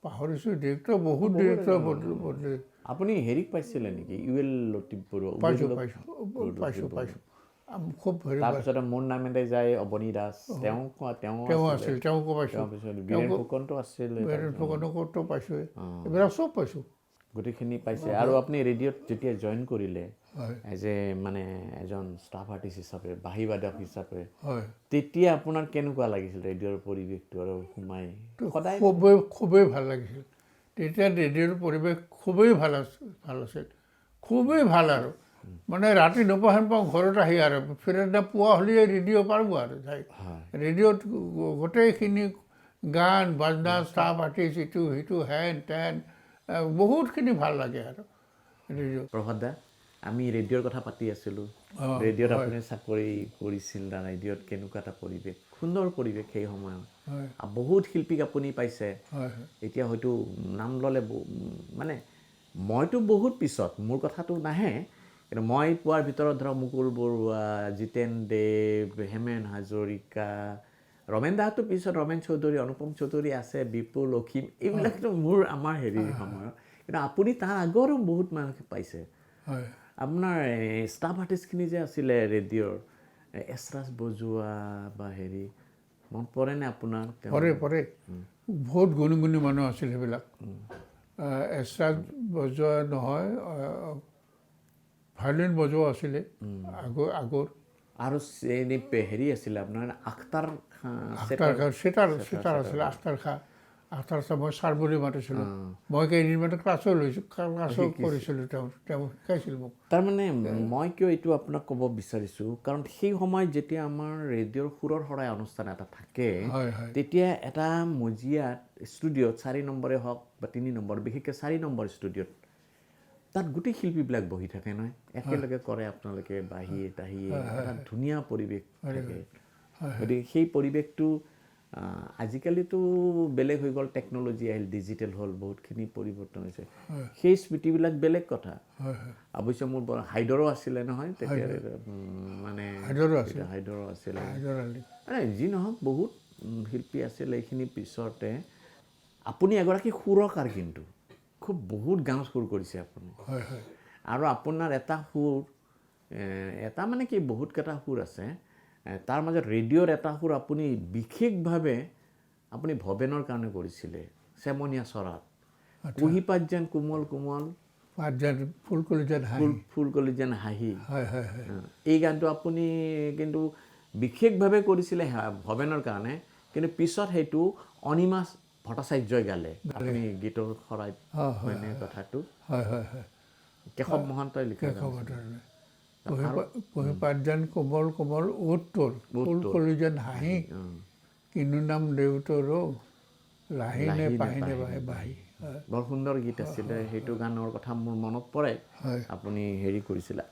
পাহৰিছোঁ ডিৰেক্টৰ বহুত ডিৰেক্টৰ বদলি আপুনি হেৰিক পাইছিলে নেকি UL লতিফ বৰুৱা পাইছোঁ খুব হেৰি তাৰপিছতে মোৰ নামেৰে যায় অৱনী দাস তেওঁ আছিল তেওঁকো পাইছোঁ বীৰেণ ফুকনটো আছিলে ফুকনকো পাইছোঁ এইবিলাক চব পাইছোঁ গোটেইখিনি পাইছে আৰু আপুনি ৰেডিঅ'ত যেতিয়া জইন কৰিলে এজ এ মানে এজন ষ্টাফ আৰ্টিষ্ট হিচাপে বাঁহীবাদক হিচাপে তেতিয়া আপোনাৰ কেনেকুৱা লাগিছিল ৰেডিঅ'ৰ পৰিৱেশটো আৰু সোমাই সদায় খুবেই ভাল লাগিছিল তেতিয়া ৰেডিঅ'ৰ পৰিৱেশ খুবেই ভাল আছিল খুবেই ভাল আৰু মানে ৰাতি নোপোৱা পাওঁ ঘৰত আহি আৰু ফিৰতে পুৱা হ'লে ৰেডিঅ' পাৰব আৰু যাই ৰেডিঅ'ত গোটেইখিনি গান বাজনা ষ্টাফ আৰ্টিষ্ট ইটো সিটো হেন তেন বহুতখিনি ভাল লাগে আৰু ৰেডিঅ'। প্ৰভাত দা আমি ৰেডিঅ'ৰ কথা পাতি আছিলোঁ ৰেডিঅ'ত আপুনি চাকৰি কৰিছিল না ৰেডিঅ'ত কেনেকুৱা এটা পৰিৱেশ সুন্দৰ পৰিৱেশ সেই সময়ত বহুত শিল্পীক আপুনি পাইছে এতিয়া হয়তো নাম ল'লে মানে মইতো বহুত পিছত মোৰ কথাটো নাহে কিন্তু মই পোৱাৰ ভিতৰত ধৰক মুকুল বৰুৱা জিতেন দেৱ হেমেন হাজৰিকা ৰমেন দাহঁতো পিছত ৰমেন চৌধুৰী অনুপম চৌধুৰী আছে বিপুল অসীম এইবিলাকতো মোৰ আমাৰ হেৰিৰ সময়ত কিন্তু আপুনি তাৰ আগৰো বহুত মানুহ পাইছে আপোনাৰ ষ্টাফ আৰ্টিষ্টখিনি যে আছিলে ৰেডিঅ'ৰ এছৰাজ বজোৱা বা হেৰি মনত পৰেনে আপোনাৰ পৰে বহুত গুণী গুণী মানুহ আছিল সেইবিলাক এছৰাজ বজোৱা নহয় ভায়লিন বজোৱা আছিলে আগৰ আৰু হেৰি আছিলে আপোনাৰ আখতাৰ চিটাৰ আছিলে আখতাৰ খাঁ মই ছাৰ বুলি মাতিছিলোঁ মই কেইদিনমান ক্লাছো কৰিছিলোঁ তেওঁ শিকাইছিল মোক তাৰমানে মই কিয় এইটো আপোনাক ক'ব বিচাৰিছোঁ কাৰণ সেই সময়ত যেতিয়া আমাৰ ৰেডিঅ'ৰ সুৰৰ শৰাই অনুষ্ঠান এটা থাকে তেতিয়া এটা মজিয়াত ষ্টুডিঅ'ত 4 নম্বৰে হওক বা 3 নম্বৰ বিশেষকৈ 4 নম্বৰ ষ্টুডিঅ'ত তাত গোটেই শিল্পীবিলাক বহি থাকে নহয় একেলগে কৰে আপোনালোকে বাহিয়ে তাহিয়ে এটা ধুনীয়া পৰিৱেশ থাকে গতিকে সেই পৰিৱেশটো আজিকালিতো বেলেগ হৈ গ'ল টেকন'লজি আহিল ডিজিটেল হ'ল বহুতখিনি পৰিৱৰ্তন হৈছে সেই স্মৃতিবিলাক বেলেগ কথা অৱশ্যে মোৰ হাইদৰো আছিলে নহয় তেতিয়া মানে হাইদৰো আছিলে যি নহওক বহুত শিল্পী আছিলে এইখিনি পিছতে আপুনি এগৰাকী সুৰকাৰ কিন্তু খুব বহুত গান সুৰ কৰিছে আপুনি আৰু আপোনাৰ এটা সুৰ এটা মানে কি বহুতকেইটা সুৰ আছে তাৰ মাজত ৰেডিঅ'ৰ এটা সুৰ আপুনি বিশেষভাৱে আপুনি ভৱেনৰ কাৰণে কৰিছিলে চেমনীয়া চৰাত কুঁহিপাত যেন কোমল কোমল ফুলকলি যেন হাঁহি এই গানটো আপুনি কিন্তু বিশেষভাৱে কৰিছিলে ভৱেনৰ কাৰণে কিন্তু পিছত সেইটো অনিমা ভট্টাচাৰ্যই গালে আপুনি গীতৰ শৰাইত হয়নে কথাটো কেশৱ মহন্তই লিখা কুঁহিপাত যেন কোমল কোমল ওত তোৰ ফুলকলি যেন হাঁহি কিনো নাম দেউতৰ লাহি নে পাহি নে বাহে বাহি বৰ সুন্দৰ গীত আছিলে সেইটো গানৰ কথা মোৰ মনত পৰে আপুনি হেৰি কৰিছিলে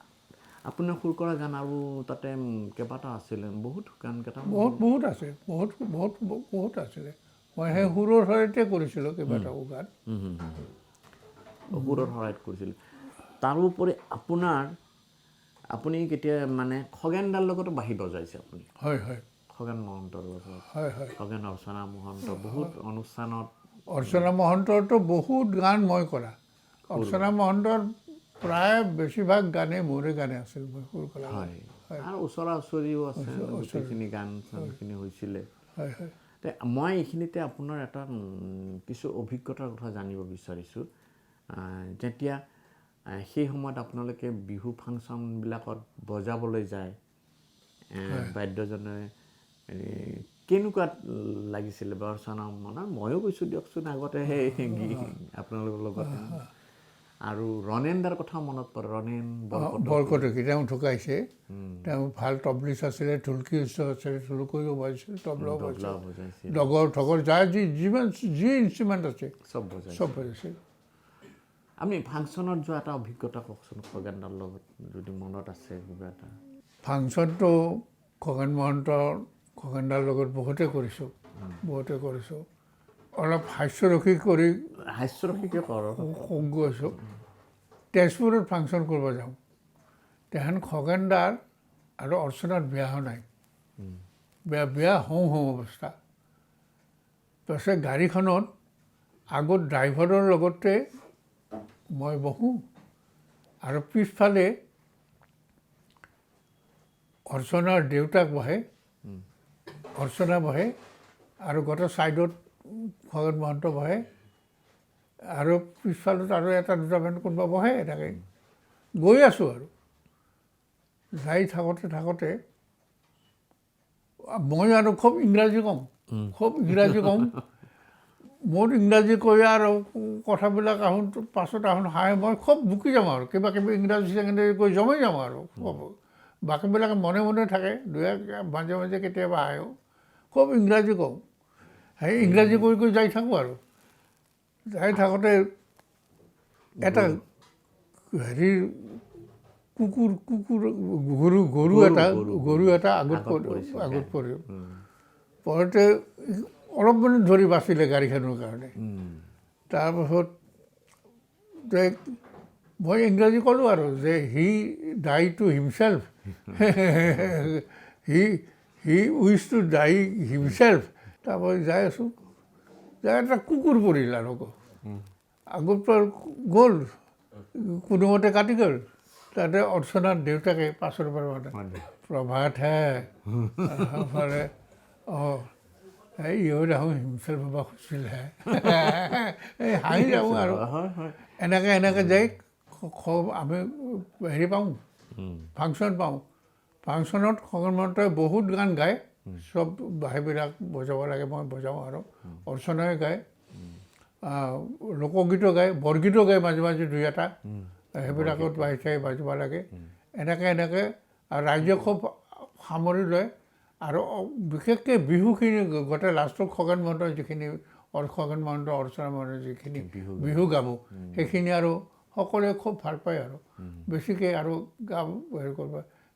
আপোনাৰ সুৰ কৰা গান আৰু তাতে কেইবাটা আছিলে বহুত গান কেইটা বহুত আছে বহুত আছিলে মই সেই সুৰৰ সৈতে কৰিছিলোঁ কেইবাটাও গান সুৰৰ সহায়ত কৰিছিলে তাৰোপৰি আপুনি কেতিয়া মানে খগেনদাৰ লগতো বাঁহী বজাইছে আপুনি খগেন মহন্তৰ লগত খগেন অৰ্চনা মহন্ত বহুত অনুষ্ঠানত অৰ্চনা মহন্তৰতো বহুত গান মই কৰা অৰ্চনা মহন্তৰ প্ৰায় বেছিভাগ গানেই মোৰে গানে আছিল মই সুৰ কৰা আৰু ওচৰা ওচৰিও আছে গোটেইখিনি গান চানখিনি হৈছিলে মই এইখিনিতে আপোনাৰ এটা কিছু অভিজ্ঞতাৰ কথা জানিব বিচাৰিছোঁ যেতিয়া সেই সময়ত আপোনালোকে বিহু ফাংচনবিলাকত বজাবলৈ যায় বাদ্যজনে কেনেকুৱা লাগিছিলে বাৰু অৰ্চনা মানে ময়ো কৈছোঁ দিয়কচোন আগতে সেই আপোনালোকৰ লগত আৰু ৰনেনদাৰ কথা মনত পৰে ৰনেন বৰকটকী তেওঁ ঢুকাইছে তেওঁ ভাল তবলিষ্ট আছিলে ঢুলকি উৎসৱ আছিলে ঢোলকৈও বজাইছিল তবলা বজাইছিল ডগৰ ঠগৰ যাৰ যি ইনষ্ট্ৰুমেণ্ট আছে চব বজাইছিল আমি ফাংচনত যোৱা এটা অভিজ্ঞতা কওকচোন খগেনদাৰ লগত যদি মনত আছে কিবা এটা ফাংচনটো খগেনদাৰ লগত বহুতে কৰিছোঁ অলপ হাস্যৰসিকে গৈছোঁ তেজপুৰত ফাংচন কৰিব যাওঁ তেহেন খগেনদাৰ আৰু অৰ্চনাৰ বিয়া হোৱা নাই বিয়া হওঁ অৱস্থা তাৰপিছত গাড়ীখনত আগত ড্ৰাইভাৰৰ লগতে মই বহোঁ আৰু পিছফালে অৰ্চনাৰ দেউতাক বহে অৰ্চনা বহে আৰু গোটেই ছাইডত খগেন মহন্ত বহে আৰু পিছফালত আৰু এটা দুটামান কোনোবা বহে এনেকৈ গৈ আছোঁ আৰু যাই থাকোঁতে মই আৰু খুব ইংৰাজী ক'ম মোৰ ইংৰাজী কৈ আৰু কথাবিলাক পাছত হাঁহে মই খুব বুকি যাওঁ আৰু কিবা কিবি ইংৰাজী কৈ জমাই যাওঁ আৰু বাকীবিলাকে মনে মনে থাকে মাজে মাজে কেতিয়াবা আহেও খুব ইংৰাজী কওঁ সেই ইংৰাজী কৈ যাই থাকোঁ আৰু যাই থাকোঁতে এটা হেৰিৰ কুকুৰ গৰু এটা আগত পৰিল পৰোঁতে অলপ মিনিট ধৰি বাচিলে গাড়ীখনৰ কাৰণে তাৰপাছত মই ইংৰাজী ক'লোঁ আৰু যে he die to himself he wish to die himself তাৰপৰা যাই আছোঁ যাই এটা কুকুৰ পৰিল আৰু আগৰ পৰা গ'ল কোনোমতে কাটি গ'ল তাতে অৰ্চনাৰ দেউতাকে পাছৰ পৰা মানে প্ৰভাত হে মানে অঁ ইও দেখোন হিমছেল্ফ হ'ব খুজিছিলে এই হাঁহি যাওঁ আৰু এনেকৈ যাই আমি হেৰি পাওঁ ফাংচন পাওঁ ফাংচনত খগেন মহন্তই বহুত গান গায় চব সেইবিলাক বজাব লাগে মই বজাওঁ আৰু অৰ্চনাই গায় লোকগীতো গায় বৰগীতো গায় মাজে মাজে দুই এটা সেইবিলাকত বাজিব লাগে এনেকৈ আৰু ৰাইজে খুব সামৰি লয় আৰু বিশেষকৈ বিহুখিনি গোটেই লাষ্টত খগেন মহন্তৰ যিখিনি খগেন মহন্ত অৰ্চনা মহন্তৰ যিখিনি বিহু গাব সেইখিনি আৰু সকলোৱে খুব ভাল পায় আৰু বেছিকৈ আৰু গাব হেৰি কৰিব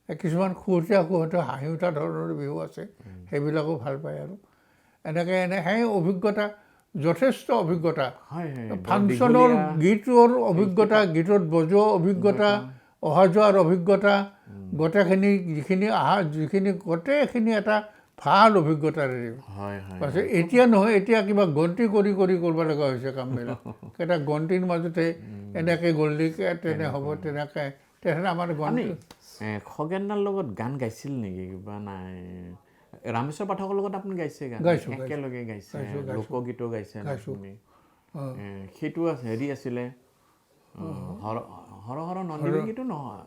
কিছুমান খুহঁতীয়া হাঁহি উঠা ধৰণৰ বিহু আছে সেইবিলাকো ভাল পায় আৰু সেই অভিজ্ঞতা যথেষ্ট অভিজ্ঞতা ফাংচনৰ গীতৰ অভিজ্ঞতা গীতত বজোৱা অভিজ্ঞতা অহা যোৱাৰ অভিজ্ঞতা গোটেইখিনি যিখিনি গোটেইখিনি এটা ভাল অভিজ্ঞতাৰে পাছত এতিয়া নহয় এতিয়া কিবা গন্তি কৰি কৰিব লগা হৈছে কামবিলাক এটা গন্তিৰ মাজতে এনেকৈ গ'লি তেনে হ'ব তেনেকৈ আমাৰ গন্তি খগেনৰ লগত গান গাইছিল নেকি কিবা নাই ৰামেশ্বৰ পাঠকৰ লগত আপুনি গাইছে গান একেলগে গাইছে লোকগীতো গাইছে আপুনি সেইটো হেৰি আছিলে হৰ হৰ নন্দীগীতো নহয়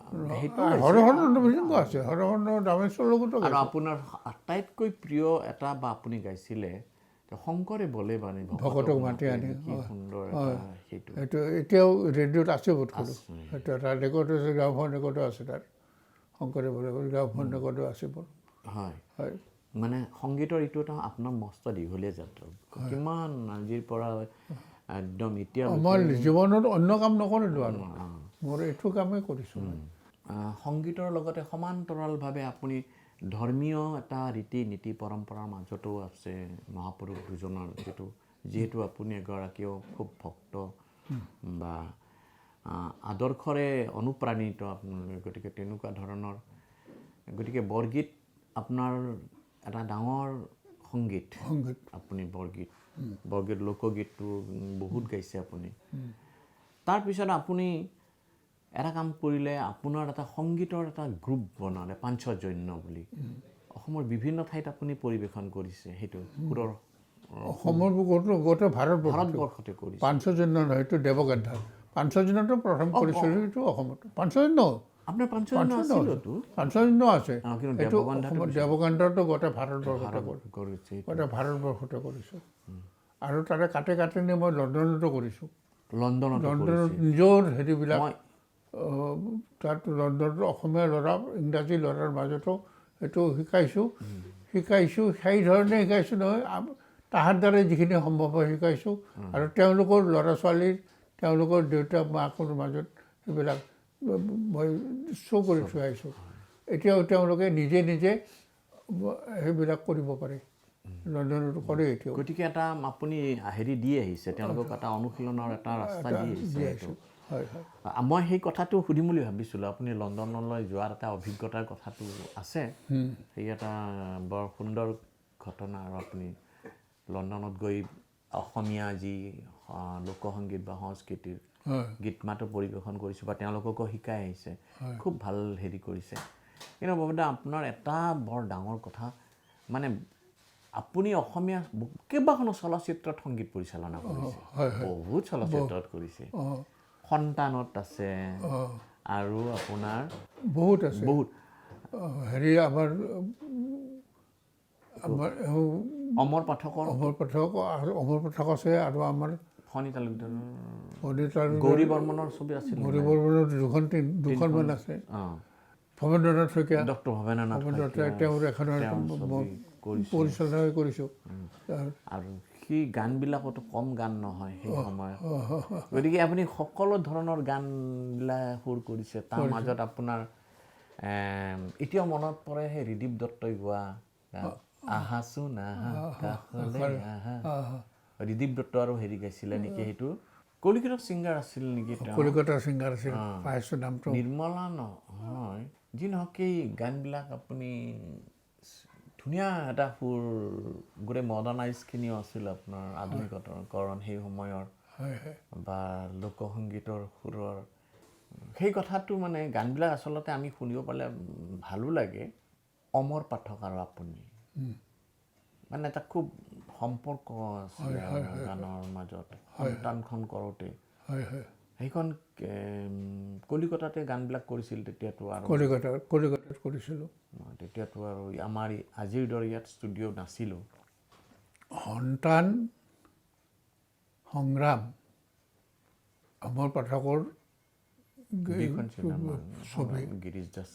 হৰ হৰ নন্দীগীত আছে হৰ হৰ ৰামেশ্বৰ লগতো আৰু আপোনাৰ আটাইতকৈ প্ৰিয় এটা বা আপুনি গাইছিলে শংকৰে বলে মানে ভকতক মাতি আনি কি সুন্দৰ সেইটো এতিয়াও ৰেডিঅ'ত আছে বোধকৰো সেইটো এটা ৰেকৰ্ড আছে গাঁওখন ৰেকৰ্ডো আছে তাত শংকৰে বলে গাঁওখন ৰেকৰ্ডো আছে হয় হয় মানে সংগীতৰ এইটো এটা আপোনাৰ মস্ত দীঘলীয়া যাত্ৰা কিমান আজিৰ পৰা একদম এতিয়া মই জীৱনত অন্য কাম নকৰিলোঁ আৰু মোৰ এইটো কামেই কৰিছোঁ সংগীতৰ লগতে সমান্তৰালভাৱে আপুনি ধৰ্মীয় এটা ৰীতি নীতি পৰম্পৰাৰ মাজতো আছে মহাপুৰুষ দুজনৰ যিহেতু আপুনি এগৰাকীও খুব ভক্ত বা আদৰ্শৰে অনুপ্ৰাণিত আপোনালোকে গতিকে তেনেকুৱা ধৰণৰ গতিকে বৰগীত আপোনাৰ এটা ডাঙৰ সংগীত আপুনি বৰগীত লোকগীতটো বহুত গাইছে আপুনি তাৰপিছত আপুনি এটা কাম কৰিলে আপোনাৰ এটা সংগীতৰ এটা গ্ৰুপ বনালে পাঞ্চজন্য বুলি অসমৰ বিভিন্ন ঠাইত আপুনি পৰিৱেশন কৰিছে সেইটো সুৰৰ অসমৰ গোটেই ভাৰতবৰ্ষতে কৰিছে পাঞ্চজন্য নহয় এইটো দেৱগান্ধা পাঞ্চজন্যটো প্ৰথম কৰিছিলোঁ এইটো অসমত পাঞ্চজন্য আপোনাৰ পাঞ্চজন্য আছে এইটো দেৱগান্ধটো গোটেই ভাৰতবৰ্ষতে কৰিছোঁ আৰু তাতে কাটি নি মই লণ্ডনতো কৰিছোঁ লণ্ডনত নিজৰ হেৰিবিলাক তাত লণ্ডনত অসমীয়া ল'ৰা ইংৰাজী ল'ৰাৰ মাজতো সেইটো শিকাইছোঁ সেই ধৰণে শিকাইছোঁ নহয় তাহাৰ দ্বাৰা যিখিনি সম্ভৱ হয় শিকাইছোঁ আৰু তেওঁলোকৰ ল'ৰা ছোৱালীৰ তেওঁলোকৰ দেউতাক মাকৰ মাজত সেইবিলাক মই শ্ব' কৰি থৈ আহিছোঁ এতিয়াও তেওঁলোকে নিজে সেইবিলাক কৰিব পাৰে লণ্ডনত কৰে এতিয়াও গতিকে এটা আপুনি হেৰি দি আহিছে তেওঁলোকক এটা অনুশীলনৰ এটা ৰাস্তা দি আহিছে হয় মই সেই কথাটো সুধিম বুলি ভাবিছিলোঁ আপুনি লণ্ডনলৈ যোৱাৰ এটা অভিজ্ঞতাৰ কথাটো আছে সেই এটা বৰ সুন্দৰ ঘটনা আৰু আপুনি লণ্ডনত গৈ অসমীয়া যি লোকসংগীত বা সংস্কৃতিৰ গীত মাতো পৰিৱেশন কৰিছোঁ বা তেওঁলোককো শিকাই আহিছে খুব ভাল হেৰি কৰিছে কিন্তু বাবুদা আপোনাৰ এটা বৰ ডাঙৰ কথা মানে আপুনি অসমীয়া কেইবাখনো চলচ্চিত্ৰত সংগীত পৰিচালনা কৰিছে বহুত চলচ্চিত্ৰত কৰিছে সন্তানত আছে আৰু আপোনাৰ বহুত হেৰি আমাৰ অমৰ পাঠক আছে আৰু আমাৰ ফণী তালুকদাৰ গৌৰী বৰ্মনৰ ছবি আছিল গৌৰী বৰ্মনৰ দুখনমান আছে ভৱেন্দ্ৰনাথ শইকীয়া ডক্টৰ ভৱেন্দ্ৰনাথ তেওঁৰ এখন পৰিচালনা কৰিছোঁ আৰু সেই গানবিলাকতো কম গান নহয় সেই সময়ত গতিকে আপুনি সকলো ধৰণৰ গানবিলাক সুৰ কৰিছে তাৰ মাজত আপোনাৰ এতিয়াও মনত পৰে সেই ৰিদীপ দত্তই গোৱা গান আহাচোন আহা কাষলৈ আহা ৰিদীপ দত্ত আৰু হেৰি গাইছিলে নেকি সেইটো কলিকতাৰ ছিংগাৰ আছিল নেকি কলিকতাৰ ছিংগাৰ আছিল পাইছোঁ নামটো নিৰ্মলা নহয় যি নহওক এই গানবিলাক আপুনি ধুনীয়া এটা সুৰ গোটেই মডাৰ্ণাইজখিনিও আছিল আপোনাৰ আধুনিকৰণ সেই সময়ৰ বা লোকসংগীতৰ সুৰৰ সেই কথাটো মানে গানবিলাক আচলতে আমি শুনিব পালে ভালো লাগে অমৰ পাঠক আৰু আপুনি মানে এটা খুব সম্পৰ্ক আছে গানৰ মাজত সন্তানখন কৰোঁতে সেইখন কলিকতাতে গানবিলাক কৰিছিল তেতিয়াতো আৰু কলিকতাত কৰিছিলোঁ তেতিয়াতো আৰু আমাৰ আজিৰ দৰে ইয়াত ষ্টুডিঅ' নাছিলোঁ সন্তান সংগ্ৰাম অমৰ পাঠকৰ ছবি গিৰিশ দাস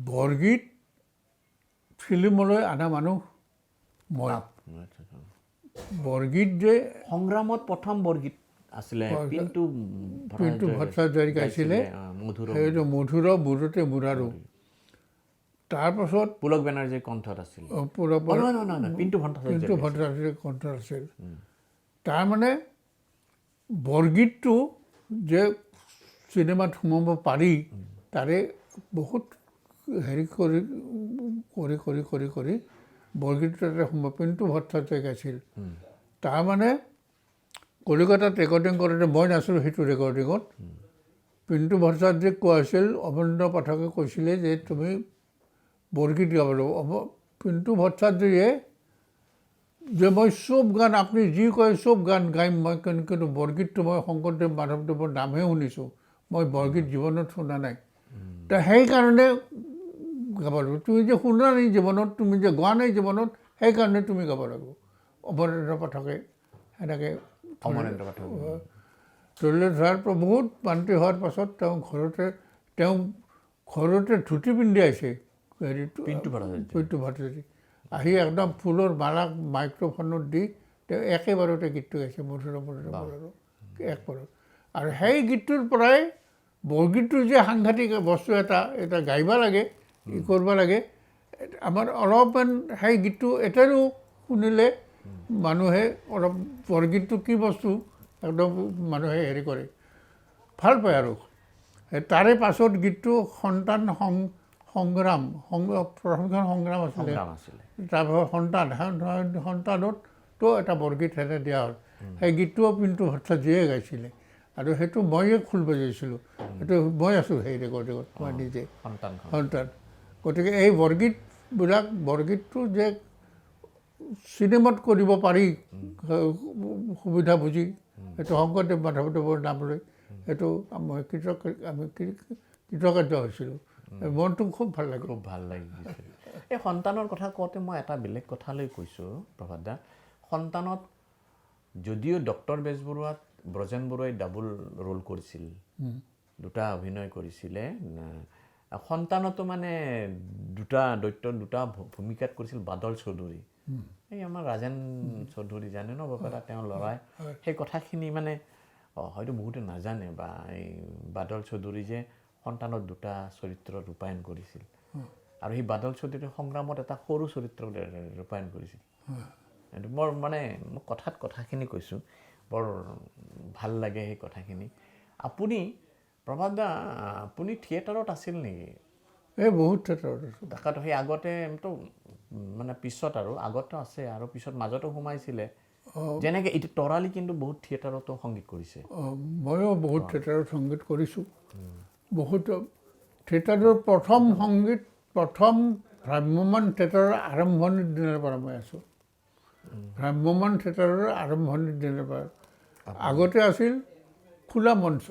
বৰগীত ফিল্মলৈ অনা মানুহ মই বৰগীত যে সংগ্ৰামত প্ৰথম বৰগীত আছিলে পিণ্টু ভট্টাচাৰ্যই গাইছিলে সেইটো মধুৰ বুৰতে মুৰাৰো তাৰপাছত পুলক বেনাৰ্জীৰ কণ্ঠত আছিল পিণ্টু ভট্টাচাৰ্যৰ কণ্ঠত আছিল তাৰমানে বৰগীতটো যে চিনেমাত সোমাব পাৰি তাৰে বহুত হেৰি কৰি বৰগীতটো তাতে সোমাব পিণ্টু ভট্টাচাৰ্যই গাইছিল তাৰমানে কলিকতাত ৰেকৰ্ডিং কৰোঁতে মই নাছিলোঁ সেইটো ৰেকৰ্ডিঙত পিণ্টু ভট্টাচাৰ্যক কোৱা হৈছিল অমৰেন্দ্ৰ পাঠকে কৈছিলে যে তুমি বৰগীত গাব লাগিব পিণ্টু ভট্টাচাৰ্যয়ে যে মই চব গান আপুনি যি কয় চব গান গাইম মই কিন্তু বৰগীতটো মই শংকৰদেৱ মাধৱদেৱৰ নামহে শুনিছোঁ মই বৰগীত জীৱনত শুনা নাই তো সেইকাৰণে গাব লাগিব তুমি যে শুনা নাই জীৱনত তুমি যে গোৱা নাই জীৱনত সেইকাৰণে তুমি গাব লাগিব অমৰেন্দ্ৰ পাঠকে সেনেকৈ ধৰিলে ধৰাৰ পৰা বহুত মান্তি হোৱাৰ পাছত তেওঁ ঘৰতে ধুতি পিন্ধি আহিছে হেৰিটো পিণ্টু ভট্টাচাৰ্য আহি একদম ফুলৰ মালা মাইক্ৰফোনত দি তেওঁ একেবাৰতে গীতটো গাইছে মধুৰ একবাৰত আৰু সেই গীতটোৰ পৰাই বৰগীতটো যে সাংঘাতিক বস্তু এটা গাইব লাগে কৰিব লাগে আমাৰ অলপমান সেই গীতটো এতিয়াও শুনিলে মানুহে অলপ বৰগীতটো কি বস্তু একদম মানুহে হেৰি কৰে ভাল পায় আৰু তাৰে পাছত গীতটো সন্তান সংগ্ৰাম প্ৰথমখন সংগ্ৰাম আছিলে তাৰপাছত সন্তানতো এটা বৰগীত হেনে দিয়া হ'ল সেই গীতটোও পিণ্টু ভট্টাচাৰ্যয়ে গাইছিলে আৰু সেইটো ময়ে খোল বজাইছিলোঁ সেইটো মই আছোঁ সেই ৰেকৰ্ডিঙত মই নিজে সন্তান গতিকে এই বৰগীতটো যে চিনেমাত কৰিব পাৰি সুবিধা বুজি সেইটো শংকৰদেৱ মাধৱদেৱৰ নাম লৈ সেইটো আমি কৃতকাৰ্য হৈছিলোঁ মনটো খুব ভাল লাগিছিল এই সন্তানৰ কথা কওঁতে মই এটা বেলেগ কথালৈ কৈছোঁ প্ৰভাত দা সন্তানত যদিও ডক্টৰ বেজবৰুৱাত ব্ৰজেন বৰুৱাই ডাবল ৰোল কৰিছিল দুটা অভিনয় কৰিছিলে সন্তানতো মানে দুটা ভূমিকাত কৰিছিল বাদল চৌধুৰী এই আমাৰ ৰাজেন চৌধুৰী জানে ন বাবা তেওঁৰ ল'ৰাই সেই কথাখিনি মানে হয়তো বহুতে নাজানে বা এই বাদল চৌধুৰী যে সন্তানত দুটা চৰিত্ৰ ৰূপায়ণ কৰিছিল আৰু সেই বাদল চৌধুৰী সংগ্ৰামত এটা সৰু চৰিত্ৰ ৰূপায়ণ কৰিছিল মোৰ মানে মই কথাখিনি কৈছোঁ বৰ ভাল লাগে সেই কথাখিনি আপুনি প্ৰভাত দা আপুনি থিয়েটাৰত আছিল নেকি এই বহুত থিয়েটাৰত আছোঁ তাকেতো সেই আগতেতো মানে পিছত আৰু আগতো আছে আৰু পিছত মাজতো সোমাইছিলে যেনেকৈ এইটো তৰালি কিন্তু বহুত থিয়েটাৰতো সংগীত কৰিছে ময়ো বহুত থিয়েটাৰত সংগীত কৰিছোঁ বহুত থিয়েটাৰৰ প্ৰথম ভ্ৰাম্যমান থিয়েটাৰৰ আৰম্ভণিৰ দিনৰ পৰা মই আছোঁ ভ্ৰাম্যমান থিয়েটাৰৰ আৰম্ভণিৰ দিনৰ পৰা আগতে আছিল খোলা মঞ্চ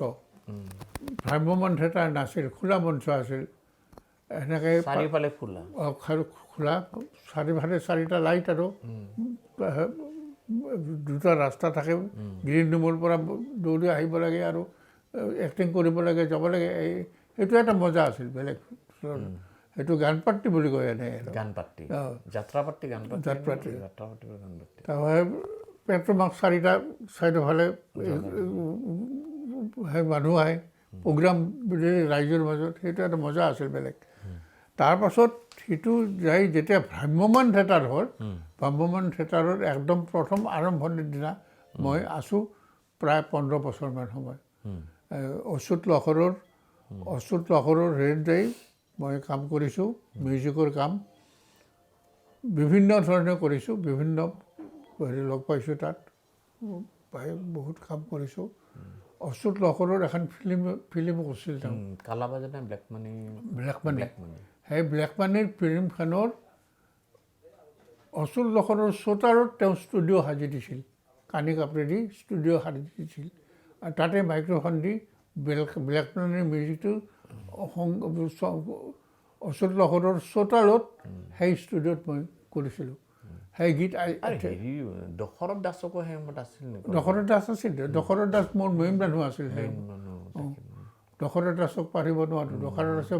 ভ্ৰাম্যমান থিয়েটাৰ নাছিল খোলা মঞ্চ আছিল এনেকৈ চাৰিওফালে খোলা চাৰিওফালে চাৰিটা লাইট আৰু দুটা ৰাস্তা থাকে গ্ৰীণ ৰুমৰ পৰা দৌৰি আহিব লাগে আৰু এক্টিং কৰিব লাগে যাব লাগে সেইটো এটা মজা আছিল বেলেগ সেইটো গান পাৰ্টি বুলি কয় এনেই আৰু গান পাৰ্টি যাত্ৰা পাৰ্টি গান পাৰ্টি যাত্ৰাপাৰ্টি। যাত্ৰা পাৰ্টি গান পাৰ্টি তাৰপৰা পেট্ৰমাক চাৰিটা চাইডৰ ফালে সেই মানুহ আহে প্ৰগ্ৰাম বুলি ৰাইজৰ মাজত সেইটো এটা মজা আছিল বেলেগ তাৰপাছত সিটো যাই যেতিয়া ভ্ৰাম্যমান থিয়েটাৰ হ'ল ভ্ৰাম্যমান থিয়েটাৰৰ একদম প্ৰথম আৰম্ভণিৰ দিনা মই আছোঁ প্ৰায় 15 বছৰমান সময় অচ্যুত লহৰৰ হেৰিত যাই মই কাম কৰিছোঁ মিউজিকৰ কাম বিভিন্ন ধৰণে কৰিছোঁ বিভিন্ন হেৰি লগ পাইছোঁ তাত পাই বহুত কাম কৰিছোঁ অচ্যুত লহৰৰ এখন ফিল্ম কৰিছিল তেওঁ কালাবাজানে ব্লেক মানি ব্লেক মানি সেই ব্লেক মানিৰ ফিল্মখনৰ অচ্যুত লহৰৰ শ্বুটাৰত তেওঁ ষ্টুডিঅ' সাজি দিছিল কানি কাপোৰেদি ষ্টুডিঅ' সাজি দিছিল আৰু তাতে মাইক্ৰফোন দি ব্লেক মানিৰ মিউজিকটো অচ্যুত লহৰৰ শ্বুটাৰত সেই ষ্টুডিঅ'ত মই কৰিছিলোঁ সেই গীত দশৰথ দাসকো সেই সময়ত আছিল নেকি দশৰথ দাস আছিল দশৰথ দাস মোৰ মেইন মানুহ আছিল সেই দশৰথ দাসক পাৰিব নোৱাৰোঁ দশৰথ দাসে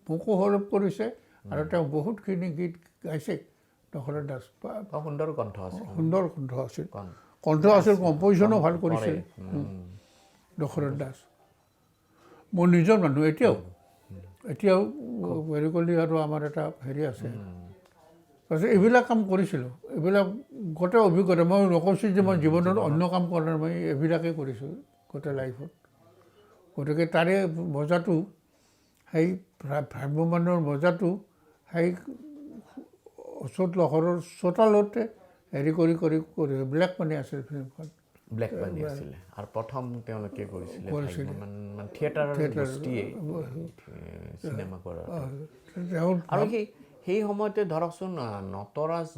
মোকো সৌৰভ কৰিছে আৰু তেওঁ বহুতখিনি গীত গাইছে দশৰথ দাস সুন্দৰ কণ্ঠ আছিল কণ্ঠ আছিল কম্পজিশ্যনো ভাল কৰিছিল দশৰথ দাস মোৰ নিজৰ মানুহ এতিয়াও হেৰি কৰিলে আৰু আমাৰ এটা হেৰি আছে তাৰপিছত এইবিলাক কাম কৰিছিলোঁ এইবিলাক গোটেই অভিজ্ঞতা মই নকৈছোঁ যে মই জীৱনত অন্য কাম কৰা নাই মই এইবিলাকেই কৰিছোঁ গোটেই লাইফত গতিকে তাৰে মজাটো সেই ভ্ৰাম্যমানৰ মজাটো সেই অচ্যুত লহৰৰ চোতালতে হেৰি কৰি ব্লেক মানি আছিল ফিল্মখন ব্লেক মানি আছিলে আৰু প্ৰথম তেওঁলোকে কৰিছিলে থিয়েটাৰৰ গোষ্ঠীয়ে চিনেমা কৰা আৰু সেই সময়তে ধৰকচোন নটৰাজ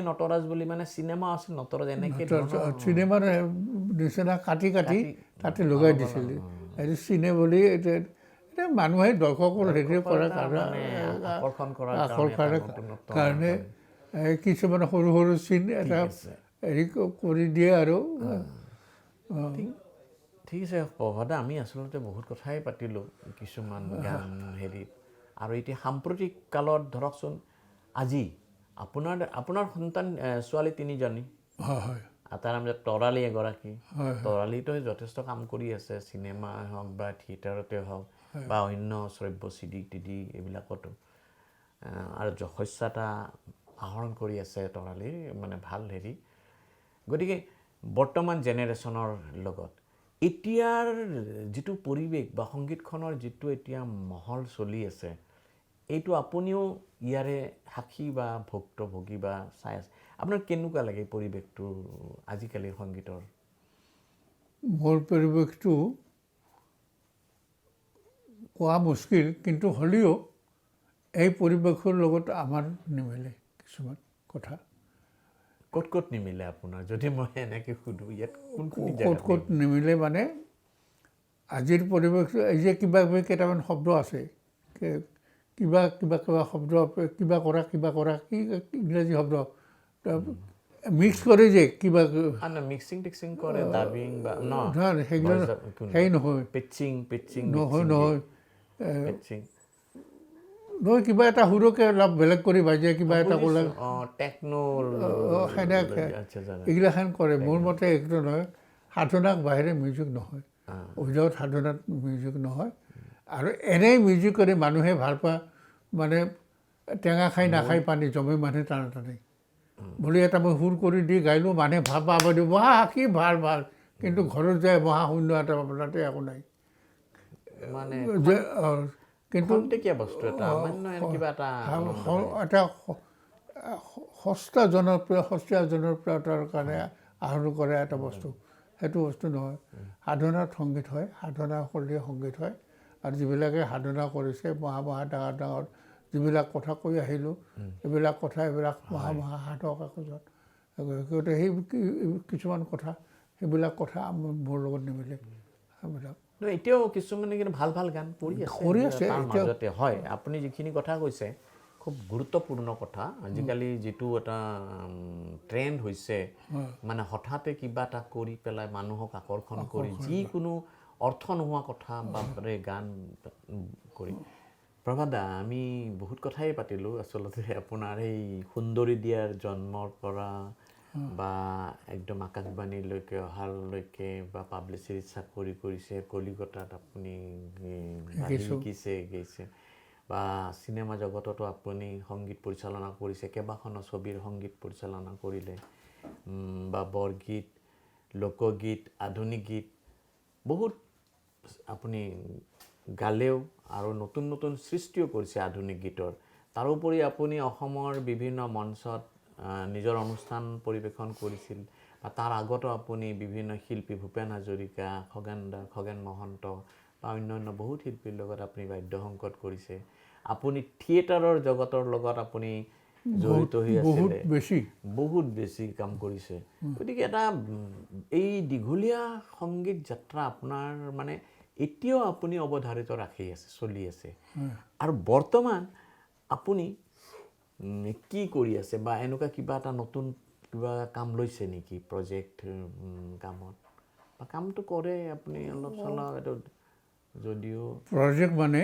নটৰাজ বুলি মানে চিনেমা আছিল নটৰাজ এনেকৈ চিনেমাৰ নিচিনা কাটি তাতে লগাই দিছিল এইটো চিনে বুলি এতিয়া মানুহে দৰ্শকৰ হেৰি কৰাৰ কাৰণে কিছুমান সৰু সৰু চিন এটা হেৰি কৰি দিয়ে আৰু ঠিক আছে প্ৰভাদা আমি আচলতে বহুত কথাই পাতিলোঁ কিছুমান গান হেৰিত আৰু এতিয়া সাম্প্ৰতিক কালত ধৰকচোন আজি আপোনাৰ সন্তান ছোৱালী 3জনী হয় তাৰ মাজত তৰালী এগৰাকী তৰালীতো যথেষ্ট কাম কৰি আছে চিনেমা হওক বা থিয়েটাৰতে হওক বা অন্য শ্ৰব্য চিডি টিডি এইবিলাকতো আৰু যশস্যতা আহৰণ কৰি আছে তৰালীৰ মানে ভাল হেৰি গতিকে বৰ্তমান জেনেৰেশ্যনৰ লগত এতিয়াৰ যিটো পৰিৱেশ বা সংগীতখনৰ যিটো এতিয়া মহল চলি আছে এইটো আপুনিও ইয়াৰে সাক্ষী বা ভুক্তভোগী বা চাই আছে আপোনাৰ কেনেকুৱা লাগে পৰিৱেশটো আজিকালিৰ সংগীতৰ মোৰ পৰিৱেশটো কোৱা মুস্কিল কিন্তু হ'লেও এই পৰিৱেশৰ লগত আমাৰ নিমিলে কিছুমান কথা ক'ত নিমিলে আপোনাৰ যদি মই এনেকৈ সুধোঁ ইয়াত ক'ত নিমিলে মানে আজিৰ পৰিৱেশটো এই যে কিবা কেইটামান শব্দ আছে কিবা শব্দ কিবা কৰা কি ইংৰাজী শব্দ মিক্স কৰে যে কিবা মিক্সিং টিক্সিং কৰে ডাবিং বা সেইবিলাক সেই নহয় পিচিং নহয় কিবা এটা সুৰকে অলপ বেলেগ কৰি বাজে কিবা এটা ক'লে এইগিলাখান কৰে মোৰ মতে একটো নহয় সাধনাক বাহিৰে মিউজিক নহয় উইদাউট সাধনাত মিউজিক নহয় আৰু এনেই মিউজিক কৰি মানুহে ভাল পোৱা মানে টেঙা খাই নাখাই পানী জমে মানুহে টানে বুলি এটা মই সুৰ কৰি দি গাইলোঁ মানুহে ভাবা দিব কি ভাল কিন্তু ঘৰত যায় মহাশূন্য এটা তাতে একো নাই কিন্তু এটা সস্তীয়া জনপ্ৰিয়তাৰ কাৰণে আহৰণ কৰা এটা বস্তু সেইটো বস্তু নহয় সাধনাত সংগীত হয় সাধনা কৰিলে সংগীত হয় আৰু যিবিলাকে সাধনা কৰিছে মহা ডাঙৰ যিবিলাক কথা কৈ আহিলোঁ এইবিলাক মহা সাধক একোজন গতিকে সেই কিছুমান কথা সেইবিলাক কথা মোৰ লগত নিমিলে সেইবিলাক এতিয়াও কিছুমানে কিন্তু ভাল গান কৰি আছে মাজতে হয় আপুনি যিখিনি কথা কৈছে খুব গুৰুত্বপূৰ্ণ কথা আজিকালি যিটো এটা ট্ৰেণ্ড হৈছে মানে হঠাতে কিবা এটা কৰি পেলাই মানুহক আকৰ্ষণ কৰি যিকোনো অৰ্থ নোহোৱা কথা বাৰে গান কৰি প্ৰভাত দা আমি বহুত কথাই পাতিলোঁ আচলতে আপোনাৰ এই সুন্দৰী দিয়াৰ জন্মৰ পৰা বা একদম আকাশবাণীলৈকে অহালৈকে বা পাব্লিচিটিত চাকৰি কৰিছে কলিকতাত আপুনি শিকিছে গৈছে বা চিনেমা জগততো আপুনি সংগীত পৰিচালনা কৰিছে কেইবাখনো ছবিৰ সংগীত পৰিচালনা কৰিলে বা বৰগীত লোকগীত আধুনিক গীত বহুত আপুনি গালেও আৰু নতুন নতুন সৃষ্টিও কৰিছে আধুনিক গীতৰ তাৰোপৰি আপুনি অসমৰ বিভিন্ন মঞ্চত নিজৰ অনুষ্ঠান পৰিৱেশন কৰিছিল বা তাৰ আগতো আপুনি বিভিন্ন শিল্পী ভূপেন হাজৰিকা খগেন মহন্ত বা অন্যান্য বহুত শিল্পীৰ লগত আপুনি বাদ্যসংগত কৰিছে আপুনি থিয়েটাৰৰ জগতৰ লগত আপুনি জড়িত হৈ আছিলে বহুত বেছি কাম কৰিছে গতিকে এটা এই দীঘলীয়া সংগীত যাত্ৰা আপোনাৰ মানে এতিয়াও আপুনি অৱধাৰিত ৰাখি আছে চলি আছে আৰু বৰ্তমান আপুনি কি কৰি আছে বা এনেকুৱা কিবা এটা নতুন কিবা কাম লৈছে নেকি প্ৰজেক্ট কামত বা কামটো কৰে আপুনি অলপ চলপ এইটো যদিও প্ৰজেক্ট মানে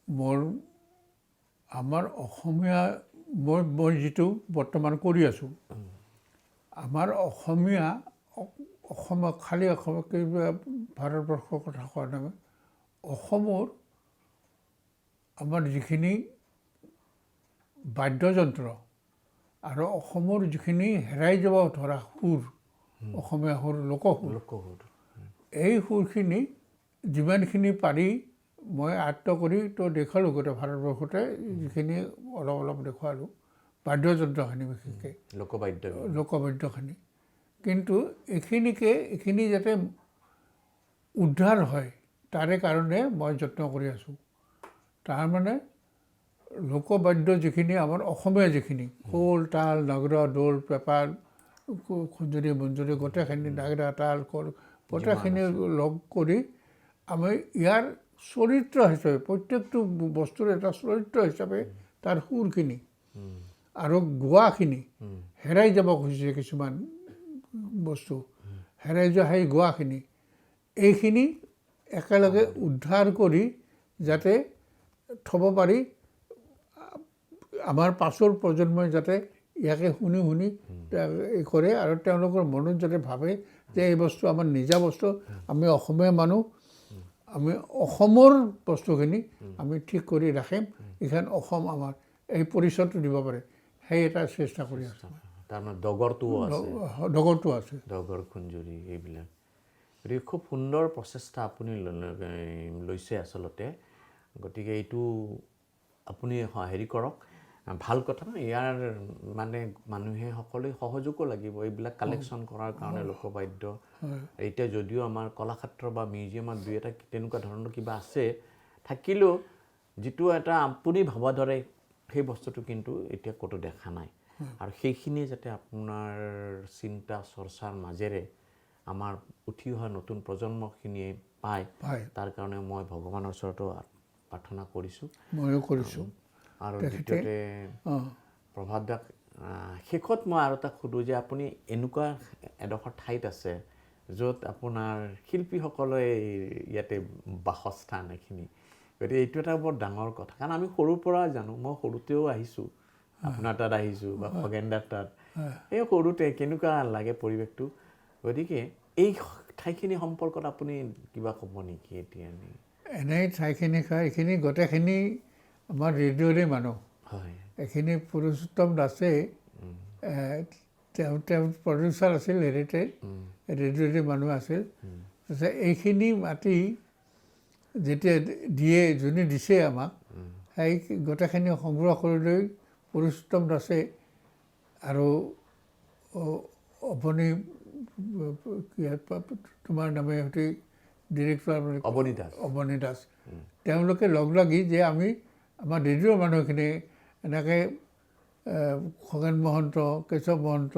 মোৰ আমাৰ অসমীয়া মই যিটো বৰ্তমান কৰি আছোঁ আমাৰ অসমীয়া খালী অসম কিবা ভাৰতবৰ্ষৰ কথা কোৱা নাই অসমৰ আমাৰ যিখিনি বাদ্যযন্ত্ৰ আৰু অসমৰ যিখিনি হেৰাই যাব ধৰা সুৰ অসমীয়া সুৰ লোকসুৰ এই সুৰখিনি যিমানখিনি পাৰি মই আয়ত্ত কৰি তো দেখালোঁ গোটেই ভাৰতবৰ্ষতে যিখিনি অলপ অলপ দেখুৱালোঁ বাদ্যযন্ত্ৰখিনি বিশেষকৈ লোকবাদ্যখিনি কিন্তু এইখিনি যাতে উদ্ধাৰ হয় তাৰে কাৰণে মই যত্ন কৰি আছোঁ তাৰমানে লোকবাদ্য যিখিনি আমাৰ অসমীয়া যিখিনি খোল তাল নাগৰা দোল পেঁপা খুঞ্জুৰি মঞ্জুৰি গোটেইখিনি নাগৰা তাল খোল গোটেইখিনি লগ কৰি আমি ইয়াৰ চৰিত্ৰ হিচাপে প্ৰত্যেকটো বস্তুৰ এটা চৰিত্ৰ হিচাপে তাৰ সুৰখিনি আৰু গোৱাখিনি হেৰাই যাব খুজিছে কিছুমান বস্তু হেৰাই যোৱা সেই গোৱাখিনি এইখিনি একেলগে উদ্ধাৰ কৰি যাতে থ'ব পাৰি আমাৰ পাছৰ প্ৰজন্মই যাতে ইয়াকে শুনি কৰে আৰু তেওঁলোকৰ মনত যাতে ভাবে যে এই বস্তু আমাৰ নিজা বস্তু আমি অসমীয়া মানুহ আমি অসমৰ বস্তুখিনি আমি ঠিক কৰি ৰাখিম এইখন অসম আমাৰ এই পৰিচয়টো দিব পাৰে সেই এটা চেষ্টা কৰি আছোঁ তাৰমানে ডগৰটো আছে ডগৰ খুঞ্জুৰি এইবিলাক গতিকে খুব সুন্দৰ প্ৰচেষ্টা আপুনি লৈছে আচলতে গতিকে এইটো আপুনি হেৰি কৰক ভাল কথা ইয়াৰ মানে মানুহে সকলোৱে সহযোগো লাগিব এইবিলাক কালেকশ্যন কৰাৰ কাৰণে লোকবাদ্য এতিয়া যদিও আমাৰ কলাক্ষেত্ৰ বা মিউজিয়ামত দুই এটা তেনেকুৱা ধৰণৰ কিবা আছে থাকিলেও যিটো এটা আপুনি ভাবা ধৰে সেই বস্তুটো কিন্তু এতিয়া ক'তো দেখা নাই আৰু সেইখিনি যাতে আপোনাৰ চিন্তা চৰ্চাৰ মাজেৰে আমাৰ উঠি অহা নতুন প্ৰজন্মখিনিয়ে পায় তাৰ কাৰণে মই ভগৱানৰ ওচৰতো প্ৰাৰ্থনা কৰিছোঁ ময়ো কৰিছোঁ আৰু দ্বিতীয়তে প্ৰভাত দাক শেষত মই আৰু এটা সোধোঁ যে আপুনি এনেকুৱা এডোখৰ ঠাইত আছে য'ত আপোনাৰ শিল্পীসকলে ইয়াতে বাসস্থান এইখিনি গতিকে এইটো এটা বৰ ডাঙৰ কথা কাৰণ আমি সৰুৰ পৰা জানো মই সৰুতেও আহিছোঁ আপোনাৰ তাত আহিছোঁ বা খগেনদাৰ তাত এই সৰুতে কেনেকুৱা লাগে পৰিৱেশটো গতিকে এই ঠাইখিনি সম্পৰ্কত আপুনি কিবা ক'ব নেকি এতিয়া এনেই ঠাইখিনি এইখিনি গোটেইখিনি আমাৰ ৰেডিঅ'ৰে মানুহ এইখিনি পুৰুষোত্তম দাসে তেওঁ প্ৰডিউচাৰ আছিল হেৰিতে ৰেডিঅ'ৰে মানুহ আছিল তাৰপিছত এইখিনি মাতি যেতিয়া যোনে দিছে আমাক সেই গোটেইখিনি সংগ্ৰহ কৰি লৈ পুৰুষোত্তম দাসে আৰু অৱনী তোমাৰ নামে সৈতে ডিৰেক্টৰ অৱনী দাস তেওঁলোকে লগ লাগি যে আমি আমাৰ ৰেডিঅ'ৰ মানুহখিনি এনেকৈ খগেন মহন্ত কেশৱ মহন্ত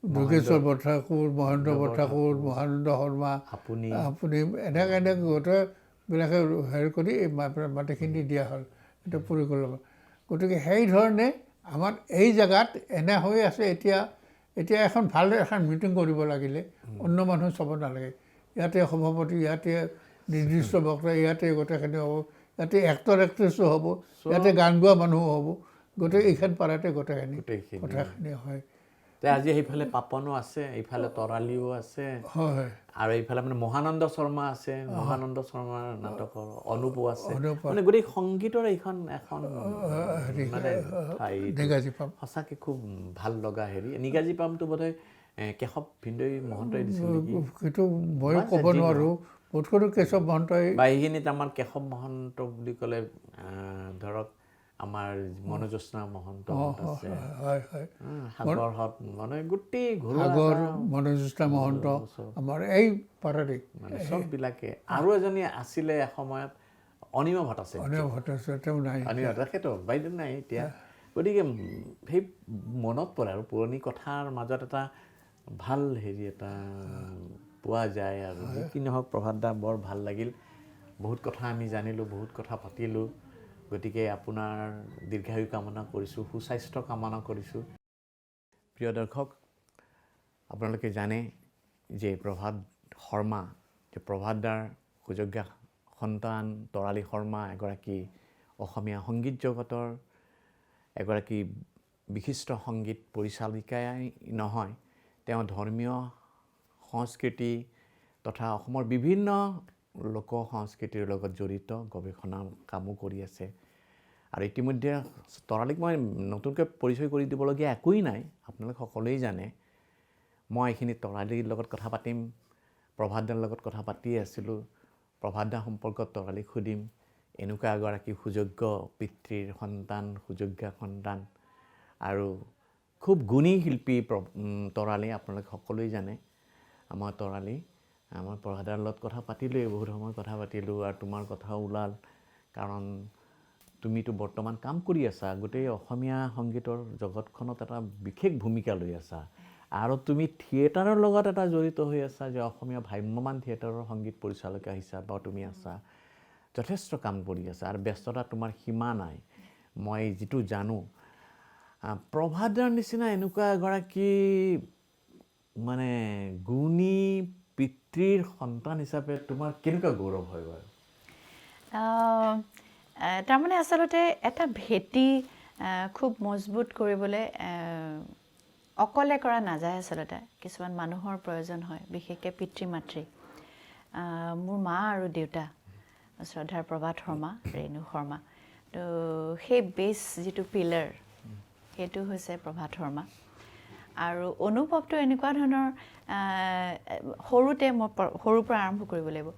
যোগেশ্বৰ বৰঠাকুৰ মহেন্দ্ৰ বৰঠাকুৰ মহানন্দ শৰ্মা আপুনি এনেকৈ গোটেইবিলাকে হেৰি কৰি এই মাটিখিনি দিয়া হ'ল এটা পৰিকল্পনা গতিকে সেইধৰণে আমাৰ এই জেগাত এনে হৈ আছে এতিয়া এখন ভাল এখন মিটিং কৰিব লাগিলে অন্য মানুহ চাব নালাগে ইয়াতে সভাপতি ইয়াতে নিৰ্দিষ্ট বক্তা ইয়াতে গোটেইখিনি হ'ব ইয়াতে এক্টৰ এক্ট্ৰেছো হ'ব ইয়াতে গান গোৱা মানুহো হ'ব গোটেই এইখন পাৰাতে গোটেইখিনি কথাখিনি হয় আজি সেইফালে পাপনো আছে এইফালে তৰালিও আছে হয় আৰু এইফালে মানে মহানন্দ শৰ্মা আছে মহানন্দ শৰ্মাৰ নাটকৰ অনুপো আছে মানে গোটেই সংগীতৰ এইখন এখন মানে নিগাজী পাম সঁচাকৈ খুব ভাল লগা হেৰি নিগাজী পামটো বোধহয় কেশৱ ভিন্দৈ মহন্তই দিছিল নেকি সেইটো ময়ো ক'ব নোৱাৰোঁ বোধকৰো কেশৱ মহন্তই বা এইখিনিত আমাৰ কেশৱ মহন্ত বুলি ক'লে ধৰক আমাৰ মনোজ্যোৎস্না মহন্ত আছে হয় হয় সাগৰহঁত মানে গোটেই সাগৰ মনোজ্যোৎস্না মহন্ত আমাৰ এই পাৰাৰে মানে চববিলাকে আৰু এজনী আছিলে এসময়ত অনিমা ভট্টাচাৰ্য অনিমা ভট্টাচাৰ্য তেওঁ নাই অনিমা তেখেতো বাইদেউ নাই এতিয়া গতিকে সেই মনত পৰে আৰু পুৰণি কথাৰ মাজত এটা ভাল হেৰি এটা পোৱা যায় আৰু কি নহওক প্ৰভাত দা বৰ ভাল লাগিল বহুত কথা আমি জানিলোঁ বহুত কথা পাতিলোঁ গতিকে আপোনাৰ দীৰ্ঘায়ু কামনা কৰিছোঁ সুস্বাস্থ্য কামনা কৰিছোঁ প্ৰিয় দৰ্শক আপোনালোকে জানে যে প্ৰভাত শৰ্মা যে প্ৰভাত দাৰ সুযোগ্য সন্তান তৰালী শৰ্মা এগৰাকী অসমীয়া সংগীত জগতৰ এগৰাকী বিশিষ্ট সংগীত পৰিচালিকাই নহয় তেওঁ ধৰ্মীয় সংস্কৃতি তথা অসমৰ বিভিন্ন লোক সংস্কৃতিৰ লগত জড়িত গৱেষণা কামো কৰি আছে আৰু ইতিমধ্যে তৰালীক মই নতুনকৈ পৰিচয় কৰি দিবলগীয়া একোৱেই নাই আপোনালোক সকলোৱেই জানে মই এইখিনি তৰালীৰ লগত কথা পাতিম প্ৰভাত দাৰ লগত কথা পাতি আছিলোঁ প্ৰভাত দা সম্পৰ্কত তৰালীক সুধিম এনেকুৱা এগৰাকী সুযোগ্য পিতৃৰ সন্তান সুযোগ্য সন্তান আৰু খুব গুণী শিল্পী তৰালী আপোনালোকে সকলোৱেই জানে আমাৰ তৰালী আমাৰ প্ৰভাত দাৰ লগত কথা পাতিলোঁৱেই বহুত সময় কথা পাতিলোঁ আৰু তোমাৰ কথাও ওলাল কাৰণ তুমিতো বৰ্তমান কাম কৰি আছা গোটেই অসমীয়া সংগীতৰ জগতখনত এটা বিশেষ ভূমিকা লৈ আছা আৰু তুমি থিয়েটাৰৰ লগত এটা জড়িত হৈ আছা যে অসমীয়া ভ্ৰাম্যমান থিয়েটাৰৰ সংগীত পৰিচালিকা হিচাপেও তুমি আছা যথেষ্ট কাম কৰি আছা আৰু ব্যস্ততা তোমাৰ সীমা নাই মই যিটো জানো প্ৰভাত দাৰ নিচিনা এনেকুৱা এগৰাকী মানে গুণী পিতৃৰ সন্তান হিচাপে তোমাৰ কেনেকুৱা গৌৰৱ হয় বাৰু তাৰমানে আচলতে এটা ভেটি খুব মজবুত কৰিবলৈ অকলে কৰা নাযায় আচলতে কিছুমান মানুহৰ প্ৰয়োজন হয় বিশেষকৈ পিতৃ মাতৃ মোৰ মা আৰু দেউতা শ্ৰদ্ধাৰ প্ৰভাত শৰ্মা ৰেণু শৰ্মা তো সেই বেছ যিটো পিলাৰ সেইটো হৈছে প্ৰভাত শৰ্মা আৰু অনুভৱটো এনেকুৱা ধৰণৰ সৰুতে মই সৰুৰ পৰা আৰম্ভ কৰিব লাগিব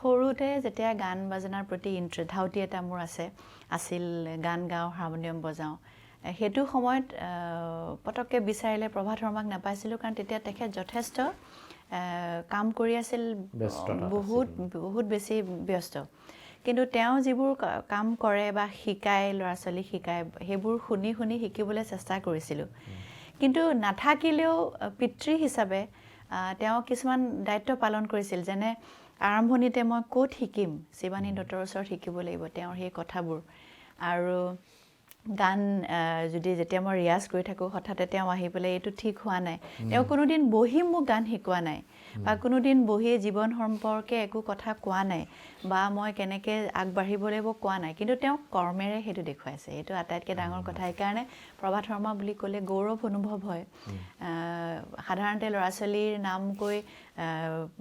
সৰুতে যেতিয়া গান বাজনাৰ প্ৰতি ধাউতি এটা মোৰ আছিল গান গাওঁ হাৰমনিয়াম বজাওঁ সেইটো সময়ত পটককৈ বিচাৰিলে প্ৰভাত শৰ্মাক নাপাইছিলোঁ কাৰণ তেতিয়া তেখেত যথেষ্ট কাম কৰি আছিল বহুত বেছি ব্যস্ত কিন্তু তেওঁ যিবোৰ কাম কৰে বা শিকায় ল'ৰা ছোৱালীক শিকায় সেইবোৰ শুনি শুনি শিকিবলৈ চেষ্টা কৰিছিলোঁ কিন্তু নাথাকিলেও পিতৃ হিচাপে তেওঁ কিছুমান দায়িত্ব পালন কৰিছিল যেনে আৰম্ভণিতে মই ক'ত শিকিম শিৱানী দত্তৰ ওচৰত শিকিব লাগিব তেওঁৰ সেই কথাবোৰ আৰু গান যেতিয়া মই ৰিয়াজ কৰি থাকোঁ হঠাতে তেওঁ আহি পেলাই এইটো ঠিক হোৱা নাই তেওঁ কোনোদিন বহি মোক গান শিকোৱা নাই বা কোনোদিন বহি জীৱন সম্পৰ্কে একো কথা কোৱা নাই বা মই কেনেকৈ আগবাঢ়িব লাগিব কোৱা নাই কিন্তু তেওঁ কৰ্মেৰে সেইটো দেখুৱাইছে এইটো আটাইতকৈ ডাঙৰ কথা সেইকাৰণে প্ৰভাত শৰ্মা বুলি ক'লে গৌৰৱ অনুভৱ হয় সাধাৰণতে ল'ৰা ছোৱালীৰ নাম কৈ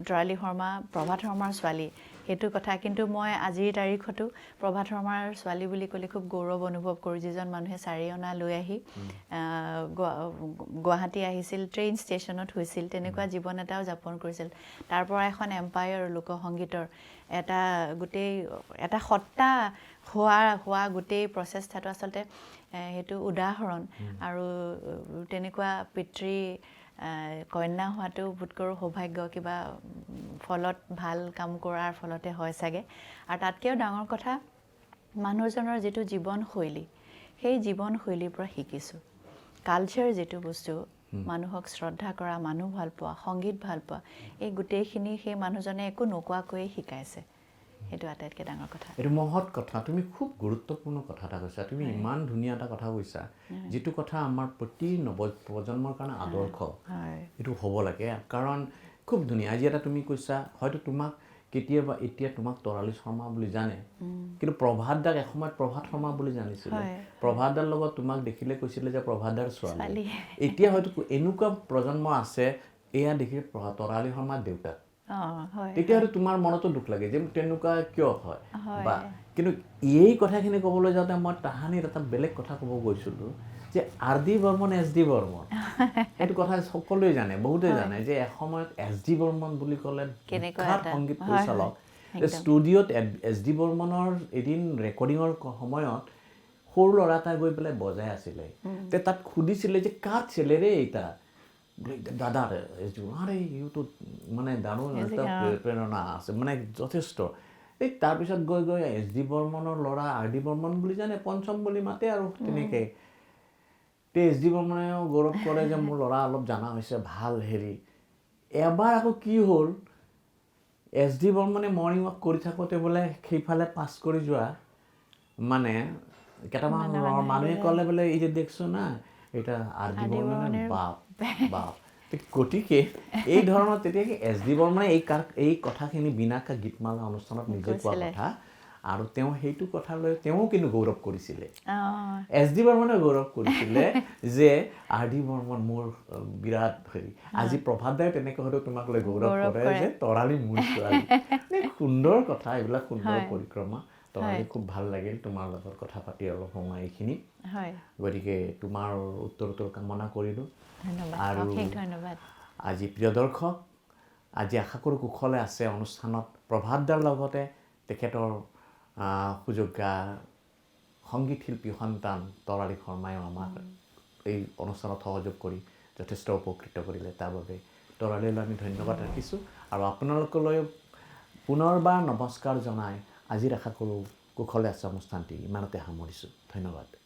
তৰালী শৰ্মা প্ৰভাত শৰ্মাৰ ছোৱালী সেইটো কথা কিন্তু মই আজিৰ তাৰিখতো প্ৰভাত শৰ্মাৰ ছোৱালী বুলি ক'লে খুব গৌৰৱ অনুভৱ কৰোঁ যিজন মানুহে চাৰি অনা লৈ আহি গুৱাহাটী আহিছিল ট্ৰেইন ষ্টেচনত হৈছিল তেনেকুৱা জীৱন এটাও যাপন কৰিছিল তাৰ পৰা এখন এম্পায়াৰ লোকসংগীতৰ গোটেই এটা সত্তা হোৱা গোটেই প্ৰচেষ্টাটো আচলতে সেইটো উদাহৰণ আৰু তেনেকুৱা পিতৃ কন্যা হোৱাটো বোধকৰো সৌভাগ্য কিবা ফলত ভাল কাম কৰাৰ ফলতে হয় চাগে আৰু তাতকৈও ডাঙৰ কথা মানুহজনৰ যিটো জীৱনশৈলী সেই জীৱনশৈলীৰ পৰা শিকিছোঁ কালচাৰ যিটো বস্তু মানুহক শ্ৰদ্ধা কৰা মানুহ ভাল পোৱা সংগীত ভাল পোৱা এই গোটেইখিনি সেই মানুহজনে একো নোকোৱাকৈয়ে শিকাইছে সেইটো আটাইতকৈ ডাঙৰ কথা এইটো মহৎ কথা তুমি খুব গুৰুত্বপূৰ্ণ কথা এটা কৈছা তুমি ইমান ধুনীয়া এটা কথা কৈছা যিটো কথা আমাৰ প্ৰতি নৱপ্ৰজন্মৰ কাৰণে আদৰ্শ এইটো হ'ব লাগে কাৰণ খুব ধুনীয়া আজি এটা তুমি কৈছা হয়তো তোমাক কেতিয়াবা এতিয়া তোমাক তৰালী শৰ্মা বুলি জানে কিন্তু প্ৰভাত দাক এসময়ত প্ৰভাত শৰ্মা বুলি জানিছিলে প্ৰভাত দাৰ লগত তোমাক দেখিলে কৈছিলে যে প্ৰভাত দাৰ ছোৱালী এতিয়া হয়তো এনেকুৱা প্ৰজন্ম আছে এয়া দেখি তৰালী শৰ্মাৰ দেউতাক তেতিয়াহ'লে তোমাৰ মনতো দুখ লাগে যে তেনেকুৱা কিয় হয় বা কিন্তু এই কথাখিনি ক'বলৈ যাওঁতে মই তাহানিৰ এটা বেলেগ কথা ক'ব গৈছিলোঁ যে R.D. বৰ্মন S.D. বৰ্মন এইটো কথা সকলোৱে জানে বহুতে জানে যে এসময়ত S.D. বৰ্মন বুলি ক'লে বিখ্যাত সংগীত পৰিচালক ষ্টুডিঅ'ত S.D. বৰ্মনৰ এদিন ৰেকৰ্ডিঙৰ সময়ত সৰু ল'ৰা এটা গৈ পেলাই বজাই আছিলে তে তাত সুধিছিলে যে কাৰ ছেলেৰে এইটা দাদাৰ আৰে ইউটো মানে দাৰুণ এটা প্ৰেৰণা আছে মানে যথেষ্ট এই তাৰপিছত গৈ গৈ S.D. বৰ্মনৰ ল'ৰা R.D. বৰ্মন বুলি জানে পঞ্চম বুলি মাতে আৰু তেনেকৈ তে S.D. বৰ্মনেও গৌৰৱ কৰে যে মোৰ ল'ৰা অলপ জানা হৈছে ভাল হেৰি এবাৰ আকৌ কি হ'ল S.D. বৰ্মনে মৰ্ণিং ৱাক কৰি থাকোঁতে বোলে সেইফালে পাছ কৰি যোৱা মানে কেইটামান মানুহে ক'লে বোলে এই যে দেখছো না এটা R.D. বৰ্মনে বাপ গতিকে এই ধৰণৰ তেতিয়া কি S.D. বৰ্মনে এই কথাখিনি বিনাকা গীতমালা অনুষ্ঠানত নিজে কোৱা কথা আৰু তেওঁ সেইটো কথা লৈ তেওঁ কিন্তু গৌৰৱ কৰিছিলে S.D. বৰ্মনে গৌৰৱ কৰিছিলে যে R.D. বৰ্মন মোৰ বিৰাট হেৰি আজি প্ৰভাত দাই তেনেকৈ হয়তো তোমাক লৈ গৌৰৱ কৰে যে তৰালী মোৰ ছোৱালী সুন্দৰ কথা এইবিলাক সুন্দৰ পৰিক্ৰমা তৰালী খুব ভাল লাগিল তোমাৰ লগত কথা পাতি অলপ সময় এইখিনি গতিকে তোমাৰ উত্তৰ কামনা কৰিলোঁ আৰু আজি প্ৰিয় দৰ্শক আজি আশা কৰোঁ কুশলে আছে অনুষ্ঠানত প্ৰভাত দাৰ লগতে তেখেতৰ সুযোগ্য সংগীত শিল্পী সন্তান তৰালী শৰ্মায়ো আমাক এই অনুষ্ঠানত সহযোগ কৰি যথেষ্ট উপকৃত কৰিলে তাৰ বাবে তৰালীলৈ আমি ধন্যবাদ ৰাখিছোঁ আৰু আপোনালোকলৈ পুনৰবাৰ নমস্কাৰ জনাই আজিৰ আশা কৰোঁ কুশলে আছে অনুষ্ঠানটি ইমানতে সামৰিছোঁ ধন্যবাদ